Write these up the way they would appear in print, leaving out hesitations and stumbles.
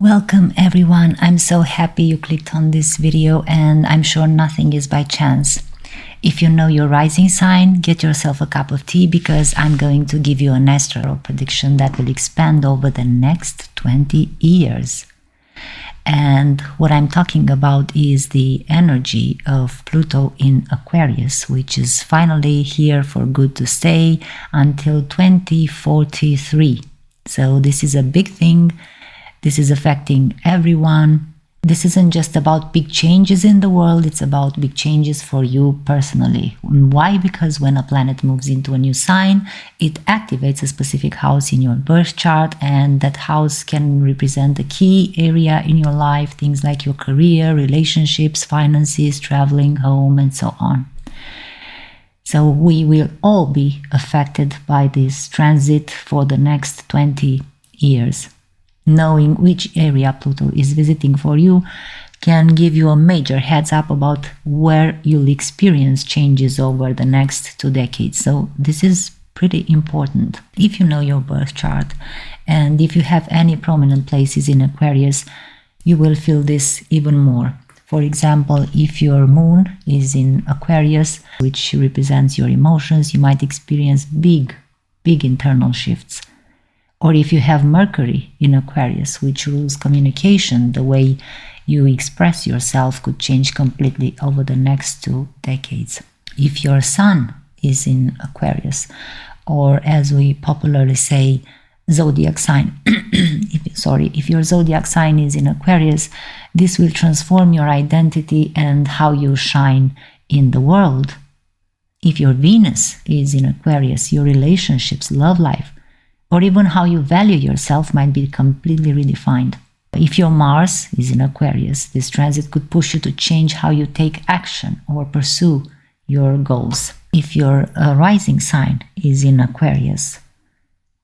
Welcome everyone, I'm so happy you clicked on this video and I'm sure nothing is by chance. If you know your rising sign, get yourself a cup of tea because I'm going to give you an astro prediction that will expand over the next 20 years. And what I'm talking about is the energy of Pluto in Aquarius, which is finally here for good to stay until 2043. So this is a big thing. This is affecting everyone. This isn't just about big changes in the world, it's about big changes for you personally. Why? Because when a planet moves into a new sign, it activates a specific house in your birth chart, and that house can represent a key area in your life, things like your career, relationships, finances, traveling, home, and so on. So we will all be affected by this transit for the next 20 years. Knowing which area Pluto is visiting for you can give you a major heads up about where you'll experience changes over the next 2 decades. So this is pretty important. If you know your birth chart and if you have any prominent places in Aquarius, you will feel this even more. For example, if your moon is in Aquarius, which represents your emotions, you might experience big internal shifts. Or if you have Mercury in Aquarius, which rules communication, the way you express yourself could change completely over the next 2 decades. If your Sun is in Aquarius, or as we popularly say, zodiac sign, if your zodiac sign is in Aquarius, this will transform your identity and how you shine in the world. If your Venus is in Aquarius, your relationships, love life, or even how you value yourself might be completely redefined. If your Mars is in Aquarius, this transit could push you to change how you take action or pursue your goals. If your rising sign is in Aquarius,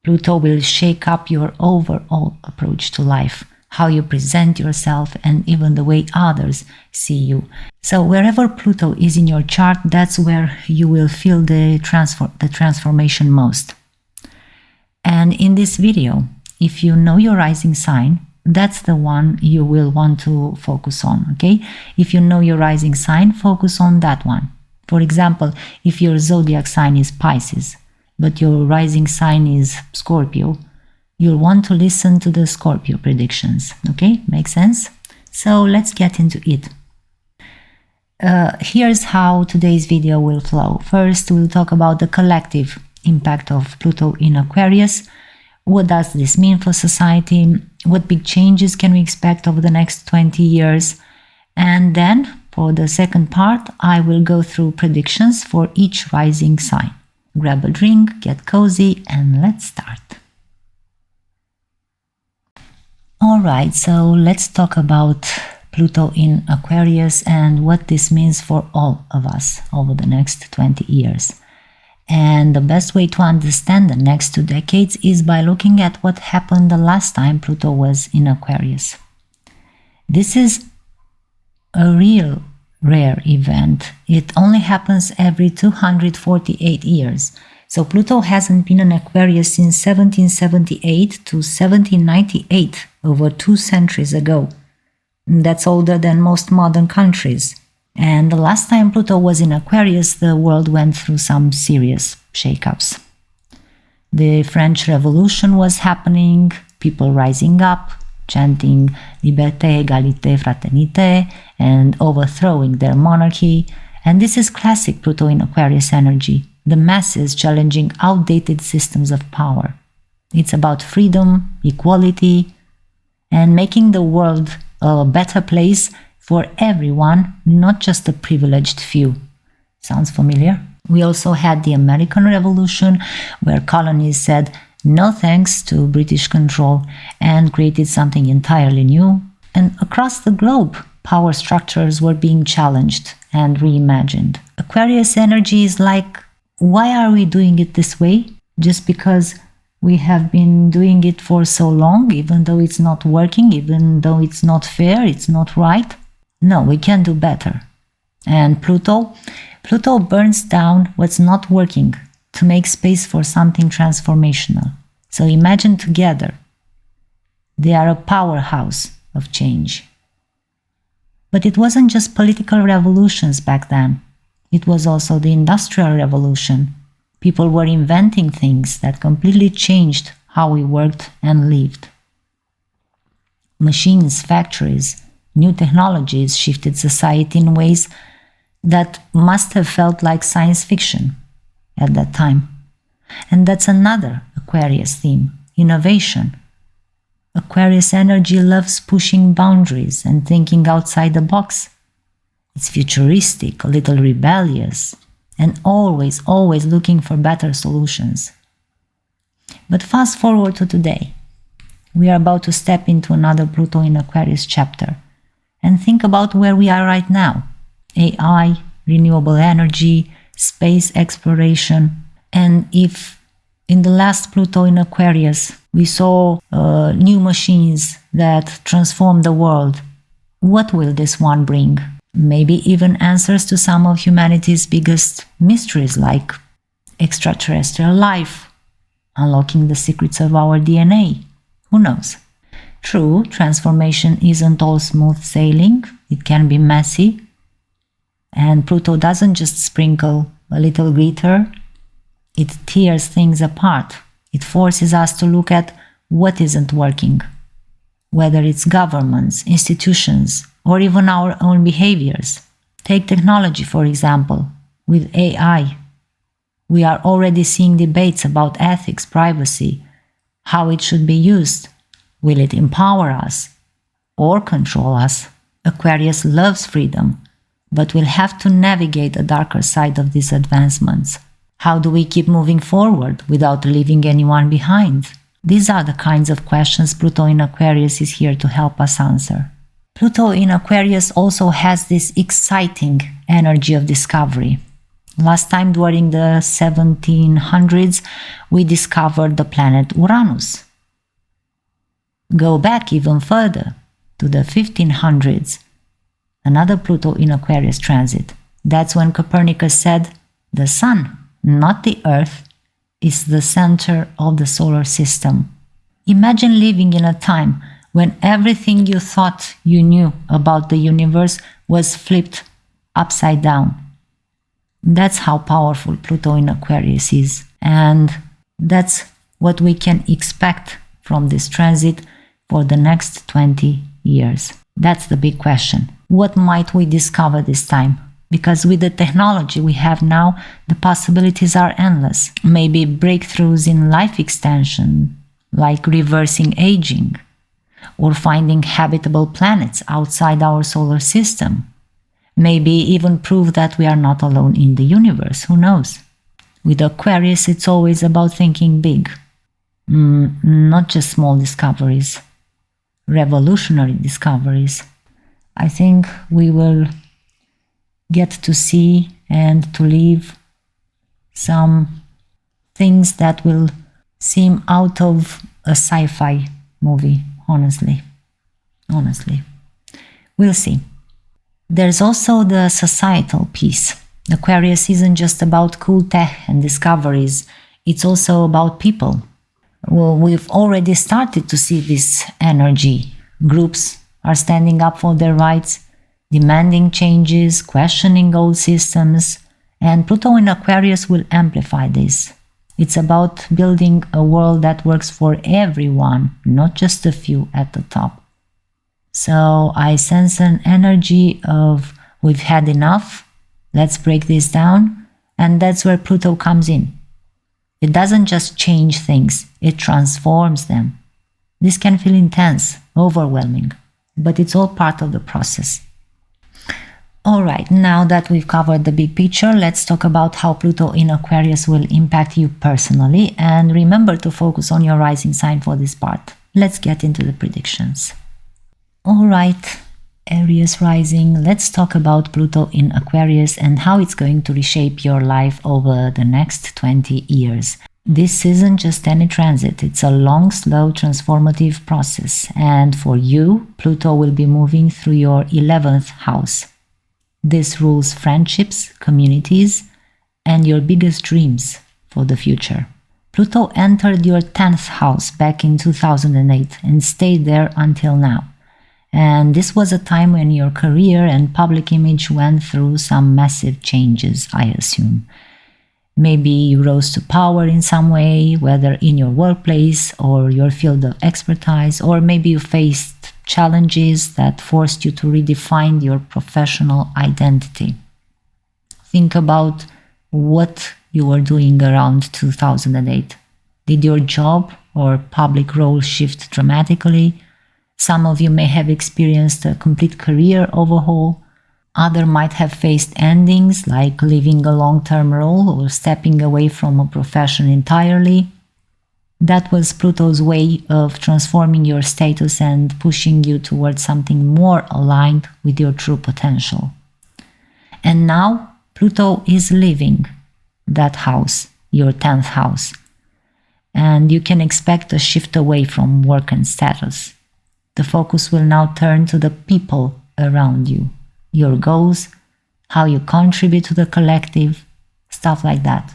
Pluto will shake up your overall approach to life, how you present yourself, and even the way others see you. So wherever Pluto is in your chart, that's where you will feel the transformation most. And in this video, if you know your rising sign, that's the one you will want to focus on, okay? If you know your rising sign, focus on that one. For example, if your zodiac sign is Pisces, but your rising sign is Scorpio, you'll want to listen to the Scorpio predictions, okay? Make sense? So let's get into it. Here's how today's video will flow. First, we'll talk about the collective impact of Pluto in Aquarius. What does this mean for society? What big changes can we expect over the next 20 years? And then, for the second part, I will go through predictions for each rising sign. Grab a drink, get cozy, and let's start. Alright, so let's talk about Pluto in Aquarius and what this means for all of us over the next 20 years. And the best way to understand the next 2 decades is by looking at what happened the last time Pluto was in Aquarius. This is a real rare event. It only happens every 248 years. So Pluto hasn't been in Aquarius since 1778 to 1798, over 2 centuries ago. That's older than most modern countries. And the last time Pluto was in Aquarius, the world went through some serious shakeups. The French Revolution was happening, people rising up, chanting Liberté, Égalité, Fraternité, and overthrowing their monarchy. And this is classic Pluto in Aquarius energy, the masses challenging outdated systems of power. It's about freedom, equality, and making the world a better place for everyone, not just the privileged few. Sounds familiar? We also had the American Revolution, where colonies said no thanks to British control and created something entirely new. And across the globe, power structures were being challenged and reimagined. Aquarius energy is like, why are we doing it this way? Just because we have been doing it for so long, even though it's not working, even though it's not fair, it's not right? No, we can do better. And Pluto burns down what's not working to make space for something transformational. So imagine together They are a powerhouse of change. But it wasn't just political revolutions back then. It was also the Industrial Revolution. People were inventing things that completely changed how we worked and lived. Machines, factories, new technologies shifted society in ways that must have felt like science fiction at that time. And that's another Aquarius theme, innovation. Aquarius energy loves pushing boundaries and thinking outside the box. It's futuristic, a little rebellious, and always looking for better solutions. But fast forward to today. We are about to step into another Pluto in Aquarius chapter and think about where we are right now. AI, renewable energy, space exploration. And if in the last Pluto in Aquarius we saw new machines that transform the world, what will this one bring? Maybe even answers to some of humanity's biggest mysteries, like extraterrestrial life, unlocking the secrets of our DNA. Who knows? True, transformation isn't all smooth sailing. It can be messy. And Pluto doesn't just sprinkle a little glitter. It tears things apart. It forces us to look at what isn't working, whether it's governments, institutions, or even our own behaviors. Take technology, for example. With AI, we are already seeing debates about ethics, privacy, how it should be used. Will it empower us or control us? Aquarius loves freedom, but will have to navigate the darker side of these advancements. How do we keep moving forward without leaving anyone behind? These are the kinds of questions Pluto in Aquarius is here to help us answer. Pluto in Aquarius also has this exciting energy of discovery. Last time during the 1700s, we discovered the planet Uranus. Go back even further to the 1500s, another Pluto in Aquarius transit. That's when Copernicus said, the Sun, not the Earth, is the center of the solar system. Imagine living in a time when everything you thought you knew about the universe was flipped upside down. That's how powerful Pluto in Aquarius is. And that's what we can expect from this transit for the next 20 years. That's the big question. What might we discover this time? Because with the technology we have now, the possibilities are endless. Maybe breakthroughs in life extension, like reversing aging, or finding habitable planets outside our solar system. Maybe even prove that we are not alone in the universe, who knows? With Aquarius, it's always about thinking big. Not just small discoveries, revolutionary discoveries. I think we will get to see and to live some things that will seem out of a sci-fi movie, honestly. We'll see. There's also the societal piece. Aquarius isn't just about cool tech and discoveries, it's also about people. Well, we've already started to see this energy. Groups are standing up for their rights, demanding changes, questioning old systems, and Pluto in Aquarius will amplify this. It's about building a world that works for everyone, not just a few at the top. So I sense an energy of we've had enough, let's break this down, and that's where Pluto comes in. It doesn't just change things, it transforms them. This can feel intense, overwhelming, but it's all part of the process. Alright, now that we've covered the big picture, let's talk about how Pluto in Aquarius will impact you personally, and remember to focus on your rising sign for this part. Let's get into the predictions. Alright, Aries Rising, let's talk about Pluto in Aquarius and how it's going to reshape your life over the next 20 years. This isn't just any transit, it's a long, slow, transformative process, and for you, Pluto will be moving through your 11th house. This rules friendships, communities, and your biggest dreams for the future. Pluto entered your 10th house back in 2008 and stayed there until now. And this was a time when your career and public image went through some massive changes, I assume. Maybe you rose to power in some way, whether in your workplace or your field of expertise, or maybe you faced challenges that forced you to redefine your professional identity. Think about what you were doing around 2008. Did your job or public role shift dramatically? Some of you may have experienced a complete career overhaul. Others might have faced endings like leaving a long-term role or stepping away from a profession entirely. That was Pluto's way of transforming your status and pushing you towards something more aligned with your true potential. And now Pluto is leaving that house, your 10th house. And you can expect a shift away from work and status. The focus will now turn to the people around you, your goals, how you contribute to the collective, stuff like that.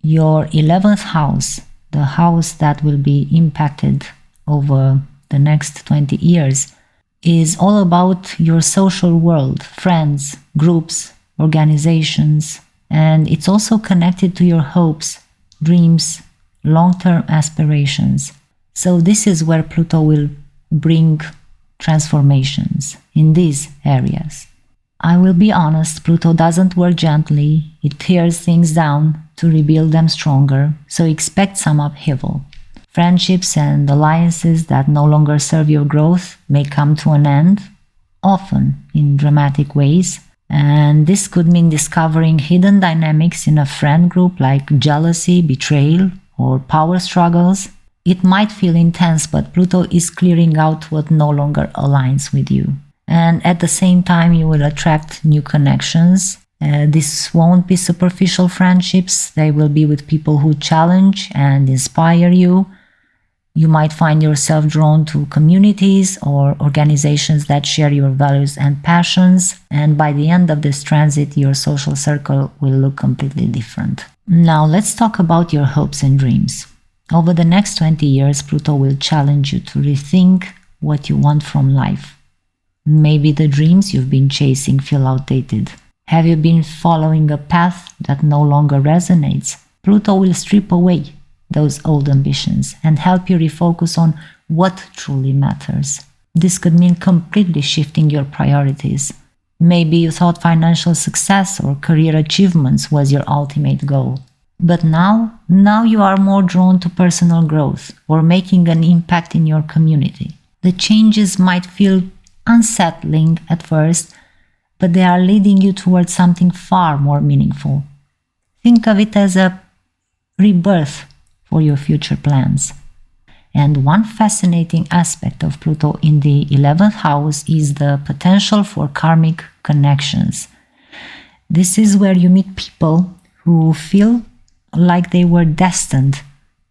Your 11th house, the house that will be impacted over the next 20 years, is all about your social world, friends, groups, organizations, and it's also connected to your hopes, dreams, long-term aspirations. So this is where Pluto will bring transformations in these areas. I will be honest, Pluto doesn't work gently. It tears things down to rebuild them stronger, so expect some upheaval. Friendships and alliances that no longer serve your growth may come to an end, often in dramatic ways, and this could mean discovering hidden dynamics in a friend group like jealousy, betrayal, or power struggles. It might feel intense, but Pluto is clearing out what no longer aligns with you. And at the same time, you will attract new connections. This won't be superficial friendships. They will be with people who challenge and inspire you. You might find yourself drawn to communities or organizations that share your values and passions. And by the end of this transit, your social circle will look completely different. Now, let's talk about your hopes and dreams. Over the next 20 years, Pluto will challenge you to rethink what you want from life. Maybe the dreams you've been chasing feel outdated. Have you been following a path that no longer resonates? Pluto will strip away those old ambitions and help you refocus on what truly matters. This could mean completely shifting your priorities. Maybe you thought financial success or career achievements was your ultimate goal. But now you are more drawn to personal growth or making an impact in your community. The changes might feel unsettling at first, but they are leading you towards something far more meaningful. Think of it as a rebirth for your future plans. And one fascinating aspect of Pluto in the 11th house is the potential for karmic connections. This is where you meet people who feel like they were destined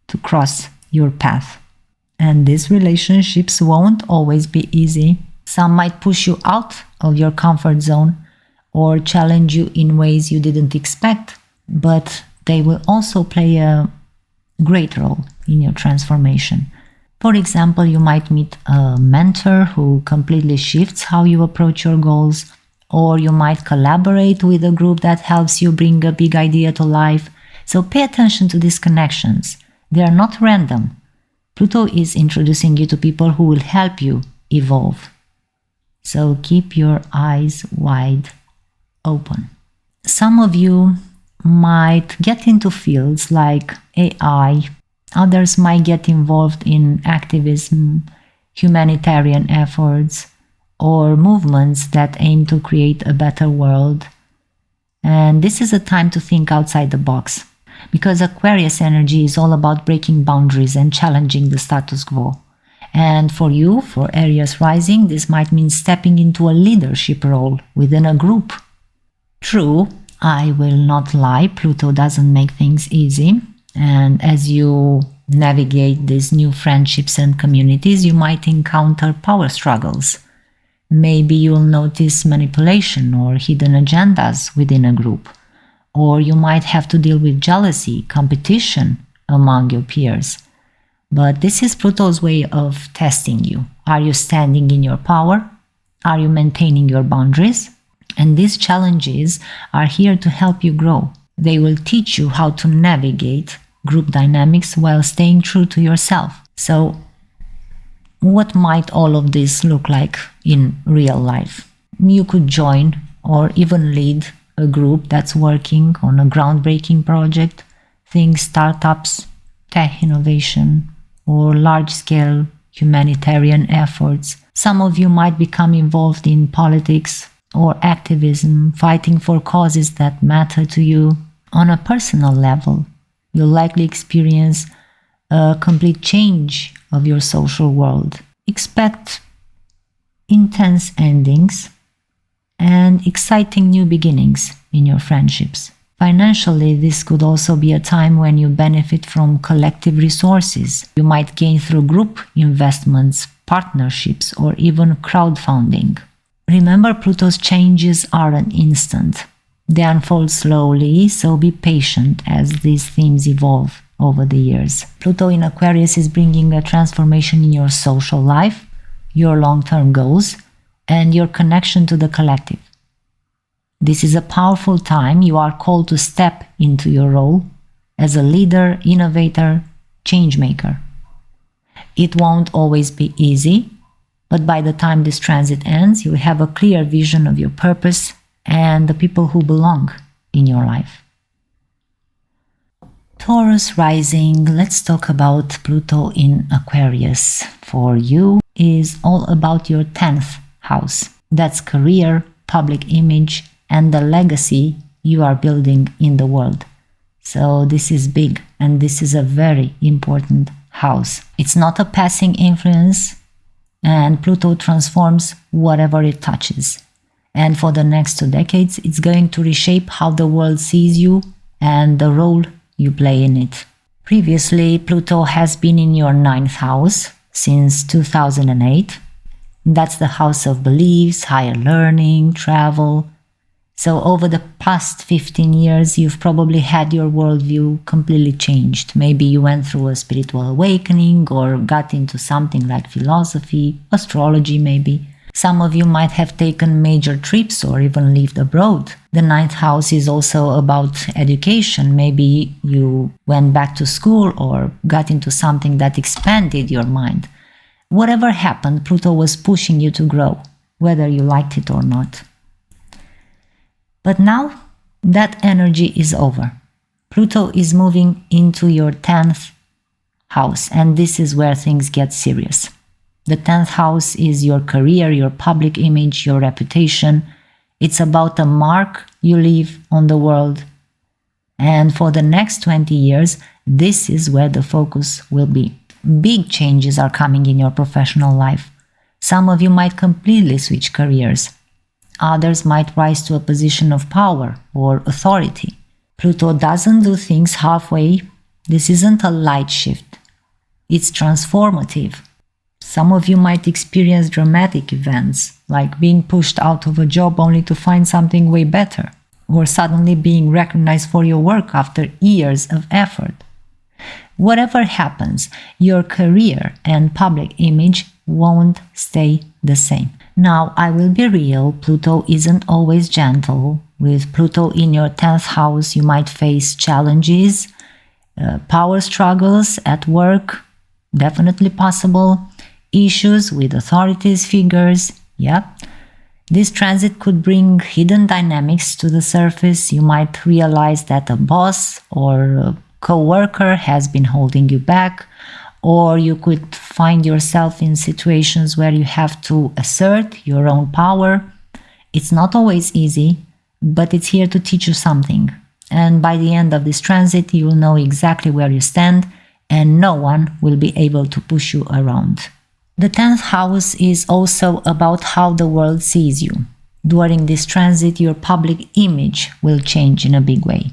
to cross your path. And these relationships won't always be easy. Some might push you out of your comfort zone or challenge you in ways you didn't expect, but they will also play a great role in your transformation. For example, you might meet a mentor who completely shifts how you approach your goals, or you might collaborate with a group that helps you bring a big idea to life. So pay attention to these connections. They are not random. Pluto is introducing you to people who will help you evolve. So keep your eyes wide open. Some of you might get into fields like AI. Others might get involved in activism, humanitarian efforts, or movements that aim to create a better world. And this is a time to think outside the box, because Aquarius energy is all about breaking boundaries and challenging the status quo. And for you, for Aries Rising, this might mean stepping into a leadership role within a group. True, I will not lie, Pluto doesn't make things easy. And as you navigate these new friendships and communities, you might encounter power struggles. Maybe you'll notice manipulation or hidden agendas within a group. Or you might have to deal with jealousy, competition, among your peers. But this is Pluto's way of testing you. Are you standing in your power? Are you maintaining your boundaries? And these challenges are here to help you grow. They will teach you how to navigate group dynamics while staying true to yourself. So, what might all of this look like in real life? You could join or even lead a group that's working on a groundbreaking project, think startups, tech innovation, or large-scale humanitarian efforts. Some of you might become involved in politics or activism, fighting for causes that matter to you. On a personal level, you'll likely experience a complete change of your social world. Expect intense endings and exciting new beginnings in your friendships. Financially, this could also be a time when you benefit from collective resources. You might gain through group investments, partnerships, or even crowdfunding. Remember, Pluto's changes aren't instant. They unfold slowly, so be patient as these themes evolve over the years. Pluto in Aquarius is bringing a transformation in your social life, your long-term goals, and your connection to the collective. This is a powerful time. You are called to step into your role as a leader, innovator, change maker. It won't always be easy, but by the time this transit ends, you have a clear vision of your purpose and the people who belong in your life. Taurus Rising, let's talk about Pluto in Aquarius. For you is all about your 10th house. That's career, public image, and the legacy you are building in the world. So this is big, and this is a very important house. It's not a passing influence, and Pluto transforms whatever it touches. And for the next 2 decades, it's going to reshape how the world sees you and the role you play in it. Previously, Pluto has been in your 9th house since 2008. That's the house of beliefs, higher learning, travel. So over the past 15 years, you've probably had your worldview completely changed. Maybe you went through a spiritual awakening or got into something like philosophy, astrology maybe. Some of you might have taken major trips or even lived abroad. The 9th house is also about education. Maybe you went back to school or got into something that expanded your mind. Whatever happened, Pluto was pushing you to grow, whether you liked it or not. But now that energy is over. Pluto is moving into your 10th house, and this is where things get serious. The 10th house is your career, your public image, your reputation. It's about the mark you leave on the world. And for the next 20 years, this is where the focus will be. Big changes are coming in your professional life. Some of you might completely switch careers. Others might rise to a position of power or authority. Pluto doesn't do things halfway. This isn't a light shift. It's transformative. Some of you might experience dramatic events, like being pushed out of a job only to find something way better, or suddenly being recognized for your work after years of effort. Whatever happens, your career and public image won't stay the same. Now, I will be real, Pluto isn't always gentle. With Pluto in your 10th house, you might face challenges, power struggles at work, definitely possible, issues with authorities figures, This transit could bring hidden dynamics to the surface. You might realize that a boss or a co-worker has been holding you back, or you could find yourself in situations where you have to assert your own power. It's not always easy, but it's here to teach you something. And by the end of this transit, you will know exactly where you stand, and no one will be able to push you around. The 10th house is also about how the world sees you. During this transit, your public image will change in a big way.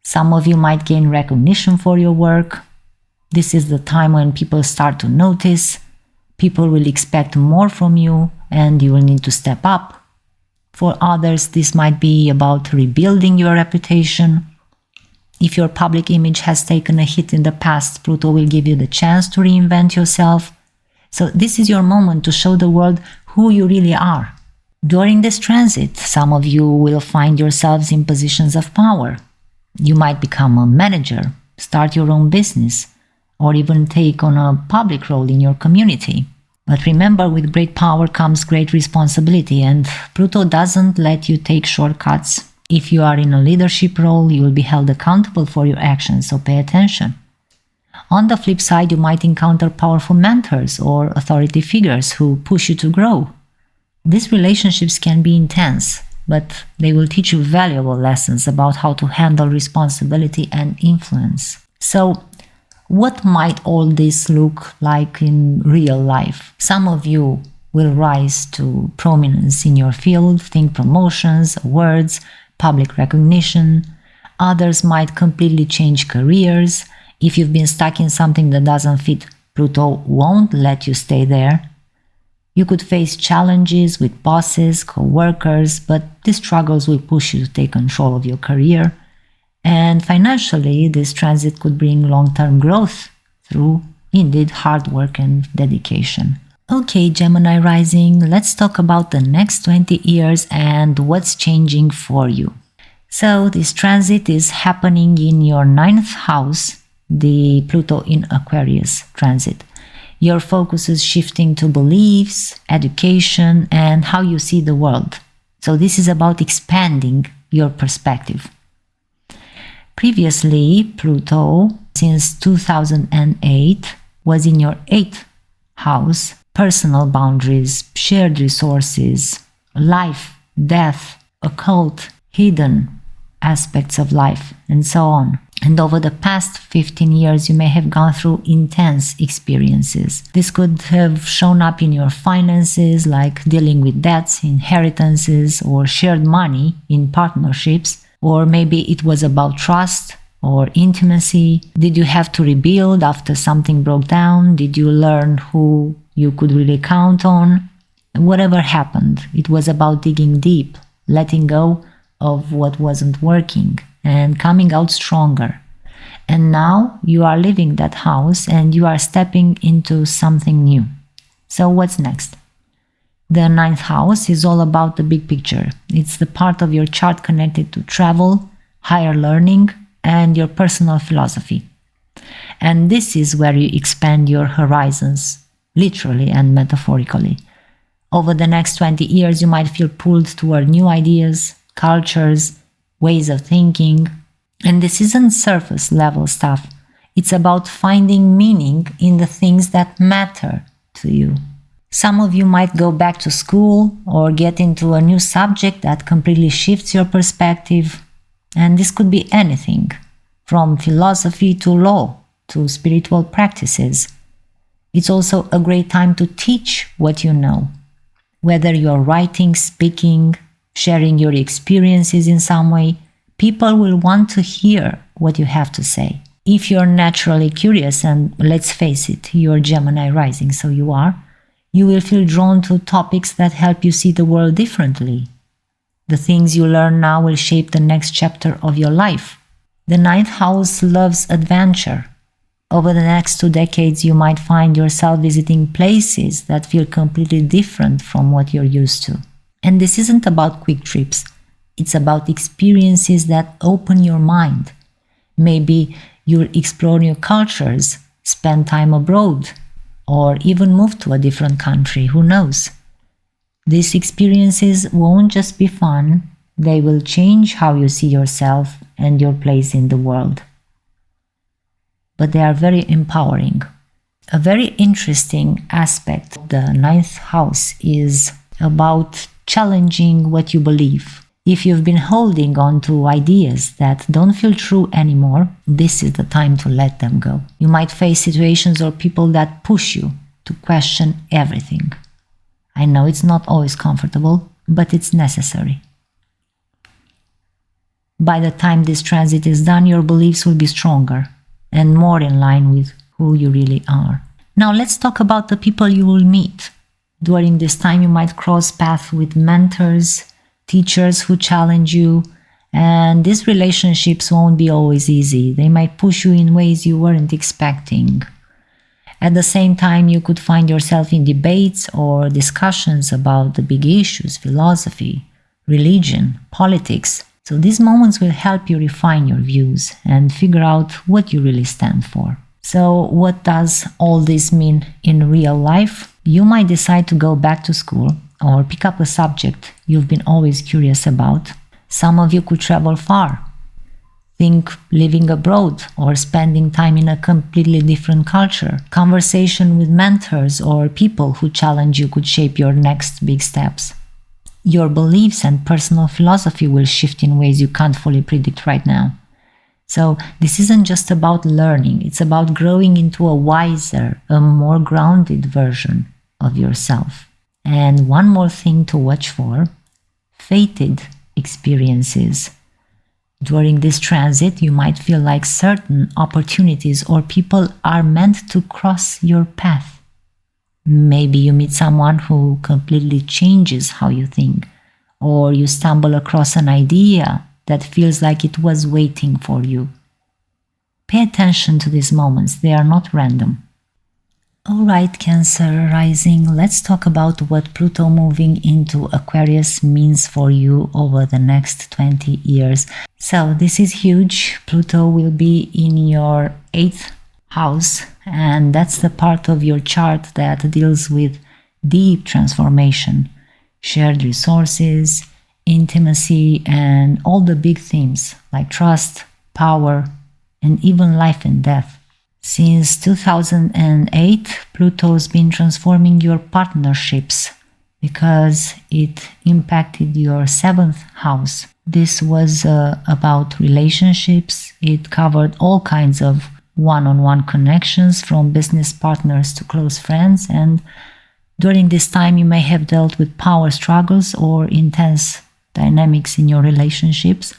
Some of you might gain recognition for your work. This is the time when people start to notice. People will expect more from you, and you will need to step up. For others, this might be about rebuilding your reputation. If your public image has taken a hit in the past, Pluto will give you the chance to reinvent yourself. So this is your moment to show the world who you really are. During this transit, some of you will find yourselves in positions of power. You might become a manager, start your own business, or even take on a public role in your community. But remember, with great power comes great responsibility, and Pluto doesn't let you take shortcuts. If you are in a leadership role, you will be held accountable for your actions, so pay attention. On the flip side, you might encounter powerful mentors or authority figures who push you to grow. These relationships can be intense, but they will teach you valuable lessons about how to handle responsibility and influence. So, what might all this look like in real life? Some of you will rise to prominence in your field, think promotions, awards, public recognition. Others might completely change careers. If you've been stuck in something that doesn't fit, Pluto won't let you stay there. You could face challenges with bosses, co-workers, but these struggles will push you to take control of your career. And financially, this transit could bring long-term growth through, indeed, hard work and dedication. Okay, Gemini Rising, let's talk about the next 20 years and what's changing for you. So, this transit is happening in your 9th house, the Pluto in Aquarius transit. Your focus is shifting to beliefs, education, and how you see the world. So, this is about expanding your perspective. Previously, Pluto, since 2008, was in your 8th house. Personal boundaries, shared resources, life, death, occult, hidden aspects of life, and so on. And over the past 15 years, you may have gone through intense experiences. This could have shown up in your finances, like dealing with debts, inheritances, or shared money in partnerships. Or maybe it was about trust or intimacy. Did you have to rebuild after something broke down? Did you learn who you could really count on? Whatever happened, it was about digging deep, letting go of what wasn't working, and coming out stronger. And now you are leaving that house and you are stepping into something new. So what's next? The 9th house is all about the big picture. It's the part of your chart connected to travel, higher learning, and your personal philosophy. And this is where you expand your horizons, literally and metaphorically. Over the next 20 years, you might feel pulled toward new ideas, cultures, ways of thinking. And this isn't surface level stuff. It's about finding meaning in the things that matter to you. Some of you might go back to school or get into a new subject that completely shifts your perspective. And this could be anything, from philosophy to law to spiritual practices. It's also a great time to teach what you know. Whether you're writing, speaking, sharing your experiences in some way, people will want to hear what you have to say. If you're naturally curious, and let's face it, you're Gemini Rising, so you will feel drawn to topics that help you see the world differently. The things you learn now will shape the next chapter of your life. The 9th house loves adventure. Over the next 2 decades, you might find yourself visiting places that feel completely different from what you're used to. And this isn't about quick trips. It's about experiences that open your mind. Maybe you'll explore new cultures, spend time abroad, or even move to a different country, who knows? These experiences won't just be fun, they will change how you see yourself and your place in the world. But they are very empowering. A very interesting aspect of the 9th house is about challenging what you believe. If you've been holding on to ideas that don't feel true anymore, this is the time to let them go. You might face situations or people that push you to question everything. I know it's not always comfortable, but it's necessary. By the time this transit is done, your beliefs will be stronger and more in line with who you really are. Now let's talk about the people you will meet. During this time, you might cross paths with mentors, teachers who challenge you, And these relationships won't be always easy. They might push you in ways you weren't expecting. At the same time, you could find yourself in debates or discussions about the big issues, philosophy, religion, politics. So these moments will help you refine your views and figure out what you really stand for. So what does all this mean in real life? You might decide to go back to school or pick up a subject you've been always curious about. Some of you could travel far. Think living abroad or spending time in a completely different culture. Conversation with mentors or people who challenge you could shape your next big steps. Your beliefs and personal philosophy will shift in ways you can't fully predict right now. So this isn't just about learning, it's about growing into a wiser, a more grounded version of yourself. And one more thing to watch for: fated experiences. During this transit, you might feel like certain opportunities or people are meant to cross your path. Maybe you meet someone who completely changes how you think, or you stumble across an idea that feels like it was waiting for you. Pay attention to these moments, they are not random. Alright, Cancer Rising, let's talk about what Pluto moving into Aquarius means for you over the next 20 years. So this is huge. Pluto will be in your 8th house, and that's the part of your chart that deals with deep transformation, shared resources, intimacy, and all the big themes like trust, power, and even life and death. Since 2008, Pluto's been transforming your partnerships because it impacted your 7th house. This was about relationships. It covered all kinds of one-on-one connections, from business partners to close friends. And during this time, you may have dealt with power struggles or intense dynamics in your relationships.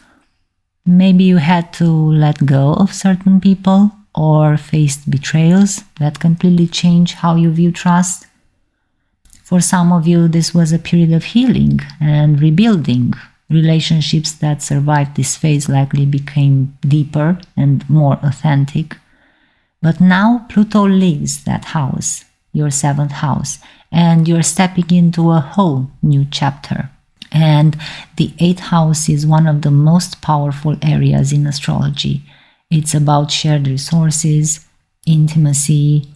Maybe you had to let go of certain people or faced betrayals that completely change how you view trust. For some of you, this was a period of healing and rebuilding. Relationships that survived this phase likely became deeper and more authentic. But now Pluto leaves that house, your 7th house, and you're stepping into a whole new chapter. And the 8th house is one of the most powerful areas in astrology. It's about shared resources, intimacy,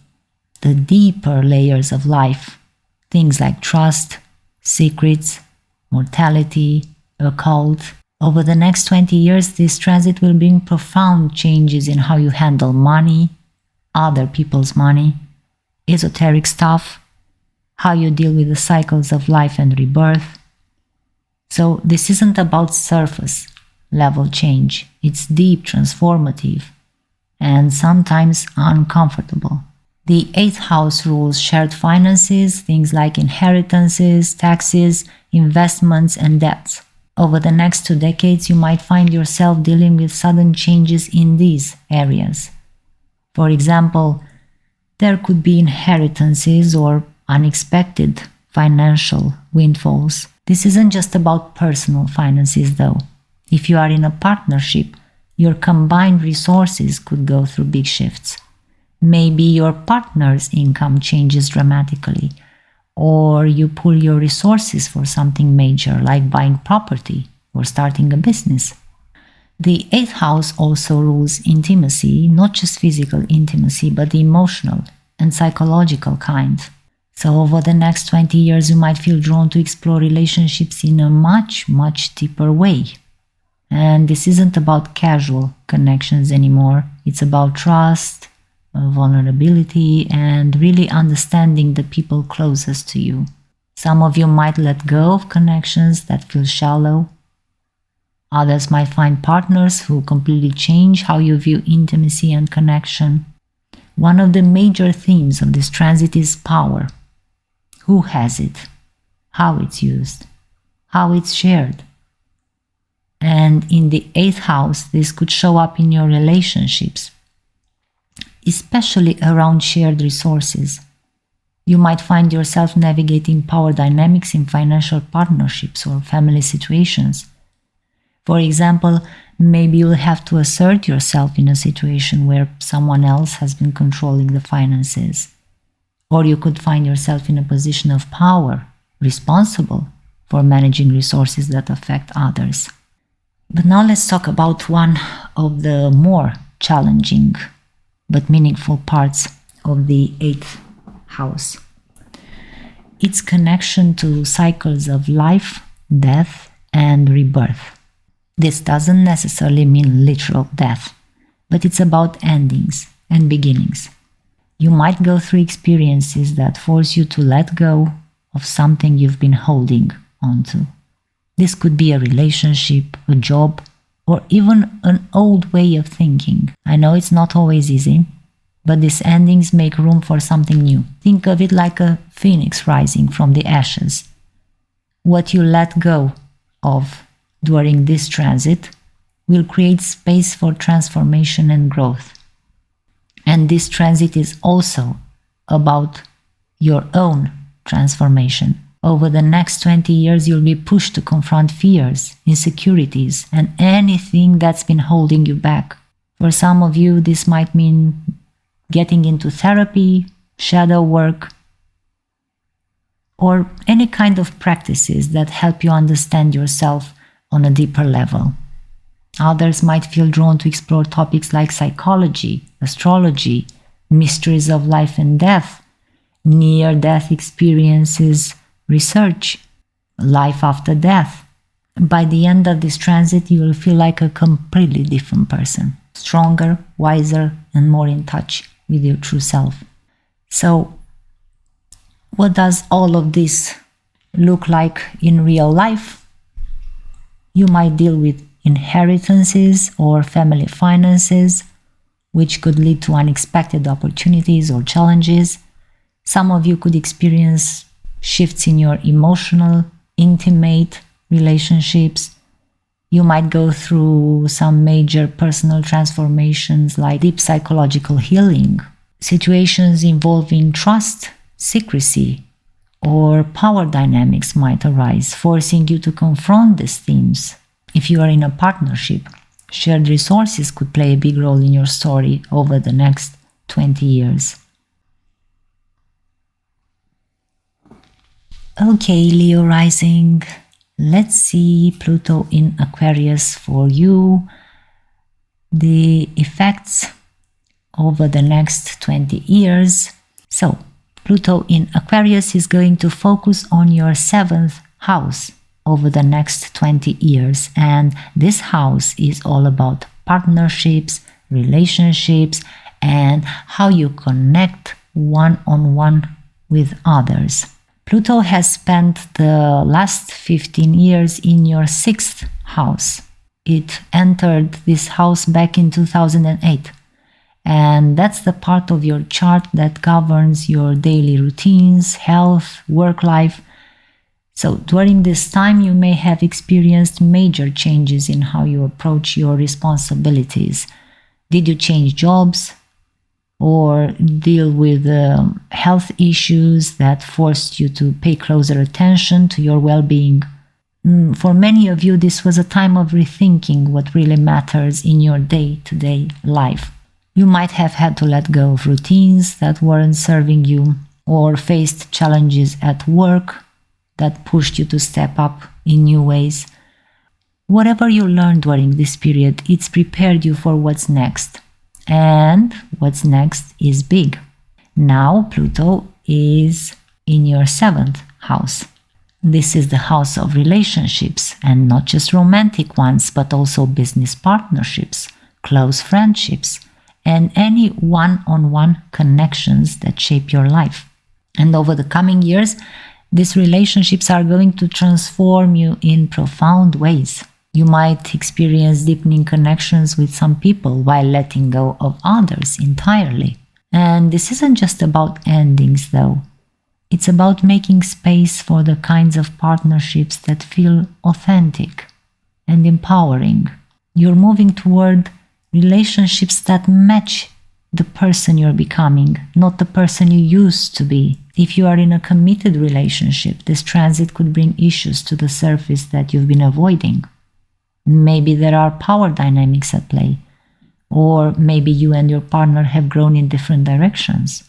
the deeper layers of life, things like trust, secrets, mortality, occult. Over the next 20 years, this transit will bring profound changes in how you handle money, other people's money, esoteric stuff, how you deal with the cycles of life and rebirth. So this isn't about surface level change. It's deep, transformative, and sometimes uncomfortable. The 8th house rules shared finances, things like inheritances, taxes, investments, and debts. Over the next 2 decades, you might find yourself dealing with sudden changes in these areas. For example, there could be inheritances or unexpected financial windfalls. This isn't just about personal finances, though. If you are in a partnership, your combined resources could go through big shifts. Maybe your partner's income changes dramatically, or you pull your resources for something major like buying property or starting a business. The 8th house also rules intimacy, not just physical intimacy, but the emotional and psychological kind. So over the next 20 years, you might feel drawn to explore relationships in a much, much deeper way. And this isn't about casual connections anymore. It's about trust, vulnerability, and really understanding the people closest to you. Some of you might let go of connections that feel shallow. Others might find partners who completely change how you view intimacy and connection. One of the major themes of this transit is power. Who has it? How it's used? How it's shared? And in the 8th house, this could show up in your relationships, especially around shared resources. You might find yourself navigating power dynamics in financial partnerships or family situations. For example, maybe you'll have to assert yourself in a situation where someone else has been controlling the finances. Or you could find yourself in a position of power, responsible for managing resources that affect others. But now let's talk about one of the more challenging but meaningful parts of the 8th house. Its connection to cycles of life, death, and rebirth. This doesn't necessarily mean literal death, but it's about endings and beginnings. You might go through experiences that force you to let go of something you've been holding onto. This could be a relationship, a job, or even an old way of thinking. I know it's not always easy, but these endings make room for something new. Think of it like a phoenix rising from the ashes. What you let go of during this transit will create space for transformation and growth. And this transit is also about your own transformation. Over the next 20 years, you'll be pushed to confront fears, insecurities, and anything that's been holding you back. For some of you, this might mean getting into therapy, shadow work, or any kind of practices that help you understand yourself on a deeper level. Others might feel drawn to explore topics like psychology, astrology, mysteries of life and death, near-death experiences, research, life after death. By the end of this transit, you will feel like a completely different person, stronger, wiser, and more in touch with your true self. So, what does all of this look like in real life? You might deal with inheritances or family finances, which could lead to unexpected opportunities or challenges. Some of you could experience shifts in your emotional, intimate relationships. You might go through some major personal transformations like deep psychological healing, situations involving trust, secrecy, or power dynamics might arise, forcing you to confront these themes. If you are in a partnership, shared resources could play a big role in your story over the next 20 years. Okay, Leo Rising, let's see Pluto in Aquarius for you. The effects over the next 20 years. So, Pluto in Aquarius is going to focus on your 7th house over the next 20 years. And this house is all about partnerships, relationships, and how you connect one-on-one with others. Pluto has spent the last 15 years in your 6th house. It entered this house back in 2008. And that's the part of your chart that governs your daily routines, health, work life. So during this time, you may have experienced major changes in how you approach your responsibilities. Did you change jobs or deal with health issues that forced you to pay closer attention to your well-being? For many of you, this was a time of rethinking what really matters in your day-to-day life. You might have had to let go of routines that weren't serving you, or faced challenges at work that pushed you to step up in new ways. Whatever you learned during this period, it's prepared you for what's next. And what's next is big. Now Pluto is in your 7th house. This is the house of relationships, and not just romantic ones, but also business partnerships, close friendships, and any one-on-one connections that shape your life. And over the coming years, these relationships are going to transform you in profound ways. You might experience deepening connections with some people while letting go of others entirely. And this isn't just about endings, though. It's about making space for the kinds of partnerships that feel authentic and empowering. You're moving toward relationships that match the person you're becoming, not the person you used to be. If you are in a committed relationship, this transit could bring issues to the surface that you've been avoiding. Maybe there are power dynamics at play, or maybe you and your partner have grown in different directions.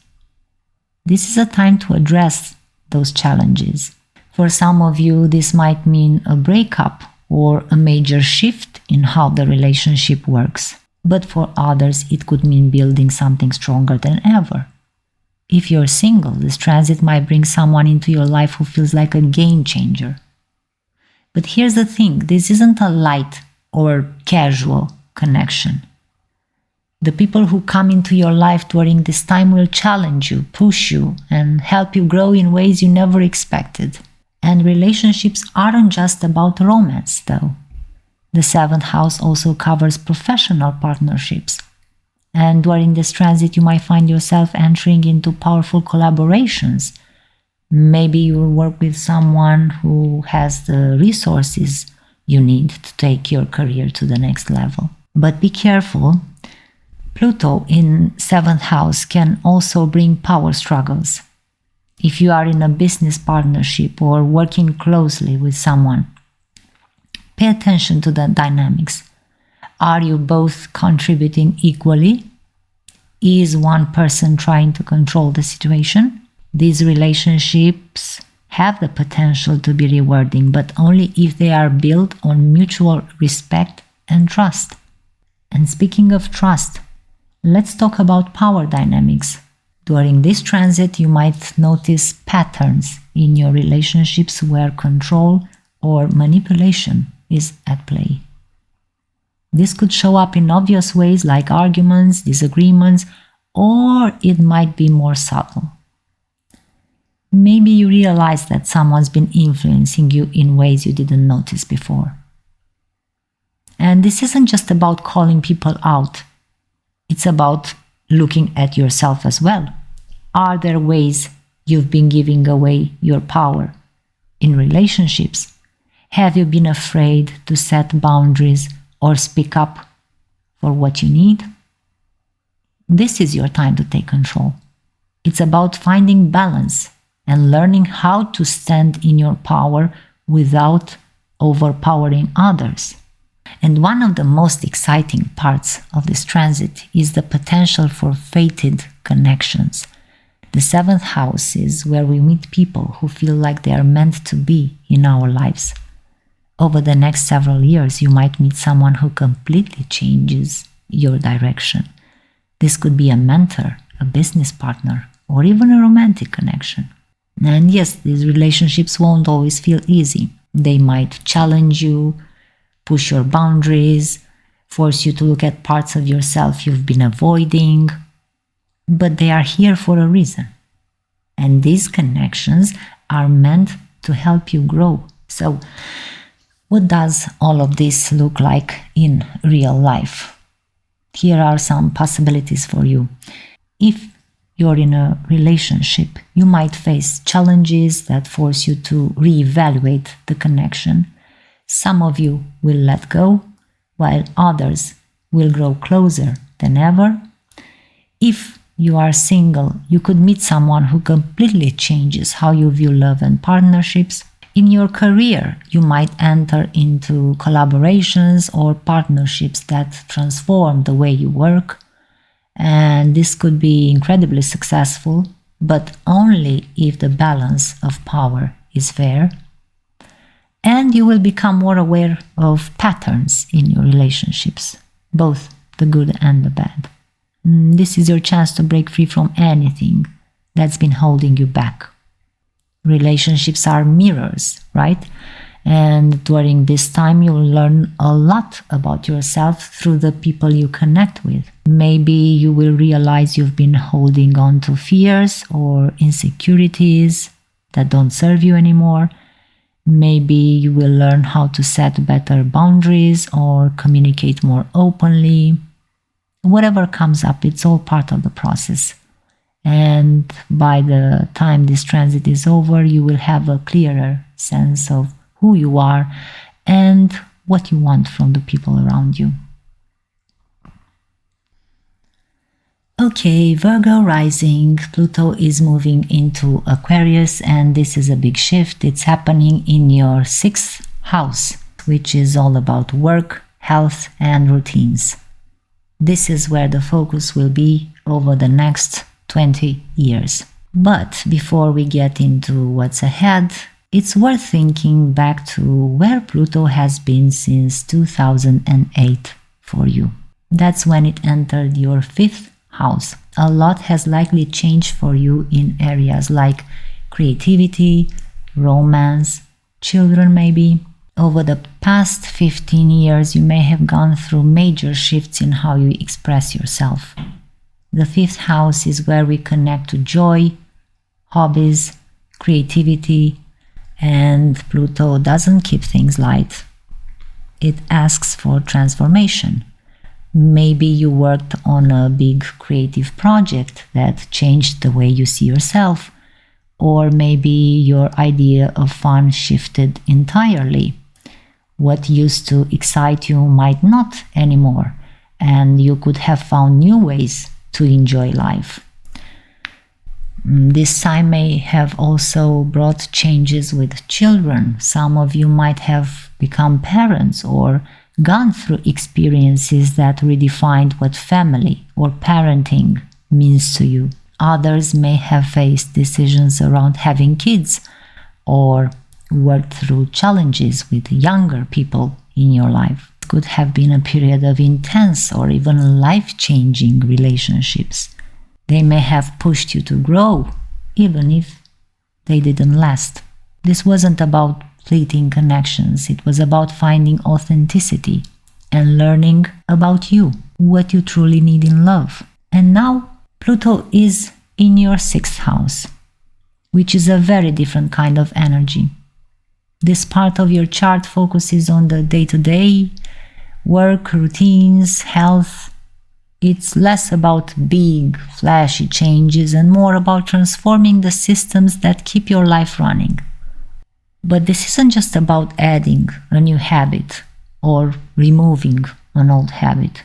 This is a time to address those challenges. For some of you, this might mean a breakup or a major shift in how the relationship works. But for others, it could mean building something stronger than ever. If you're single, this transit might bring someone into your life who feels like a game changer. But here's the thing, this isn't a light or casual connection. The people who come into your life during this time will challenge you, push you, and help you grow in ways you never expected. And relationships aren't just about romance, though. The 7th house also covers professional partnerships. And during this transit, you might find yourself entering into powerful collaborations. Maybe you'll work with someone who has the resources you need to take your career to the next level. But be careful. Pluto in 7th house can also bring power struggles. If you are in a business partnership or working closely with someone, pay attention to the dynamics. Are you both contributing equally? Is one person trying to control the situation? These relationships have the potential to be rewarding, but only if they are built on mutual respect and trust. And speaking of trust, let's talk about power dynamics. During this transit, you might notice patterns in your relationships where control or manipulation is at play. This could show up in obvious ways like arguments, disagreements, or it might be more subtle. Maybe you realize that someone's been influencing you in ways you didn't notice before. And this isn't just about calling people out. It's about looking at yourself as well. Are there ways you've been giving away your power in relationships? Have you been afraid to set boundaries or speak up for what you need? This is your time to take control. It's about finding balance and learning how to stand in your power without overpowering others. And one of the most exciting parts of this transit is the potential for fated connections. The 7th house is where we meet people who feel like they are meant to be in our lives. Over the next several years, you might meet someone who completely changes your direction. This could be a mentor, a business partner, or even a romantic connection. And yes, these relationships won't always feel easy. They might challenge you, push your boundaries, force you to look at parts of yourself you've been avoiding. But they are here for a reason. And these connections are meant to help you grow. So, what does all of this look like in real life? Here are some possibilities for you. If you're in a relationship, you might face challenges that force you to reevaluate the connection. Some of you will let go, while others will grow closer than ever. If you are single, you could meet someone who completely changes how you view love and partnerships. In your career, you might enter into collaborations or partnerships that transform the way you work. And this could be incredibly successful, but only if the balance of power is fair. And you will become more aware of patterns in your relationships, both the good and the bad. This is your chance to break free from anything that's been holding you back. Relationships are mirrors, right? And during this time, you'll learn a lot about yourself through the people you connect with. Maybe you will realize you've been holding on to fears or insecurities that don't serve you anymore. Maybe you will learn how to set better boundaries or communicate more openly. Whatever comes up, it's all part of the process. And by the time this transit is over, you will have a clearer sense of who you are and what you want from the people around you. Okay, Virgo Rising, Pluto is moving into Aquarius, and this is a big shift. It's happening in your 6th house. which is all about work, health, and routines. This is where the focus will be over the next 20 years. But before we get into what's ahead, it's worth thinking back to where Pluto has been since 2008 for you. That's when it entered your 5th house. A lot has likely changed for you in areas like creativity, romance, children maybe. Over the past 15 years, you may have gone through major shifts in how you express yourself. The 5th house is where we connect to joy, hobbies, creativity, and Pluto doesn't keep things light. It asks for transformation. Maybe you worked on a big creative project that changed the way you see yourself, or maybe your idea of fun shifted entirely. What used to excite you might not anymore, and you could have found new ways to enjoy life. This time may have also brought changes with children. Some of you might have become parents or gone through experiences that redefined what family or parenting means to you. Others may have faced decisions around having kids or worked through challenges with younger people in your life. It could have been a period of intense or even life-changing relationships. They may have pushed you to grow, even if they didn't last. This wasn't about fleeting connections. It was about finding authenticity and learning about you, what you truly need in love. And now Pluto is in your 6th house, which is a very different kind of energy. This part of your chart focuses on the day-to-day, work, routines, health. It's less about big, flashy changes and more about transforming the systems that keep your life running. But this isn't just about adding a new habit or removing an old habit.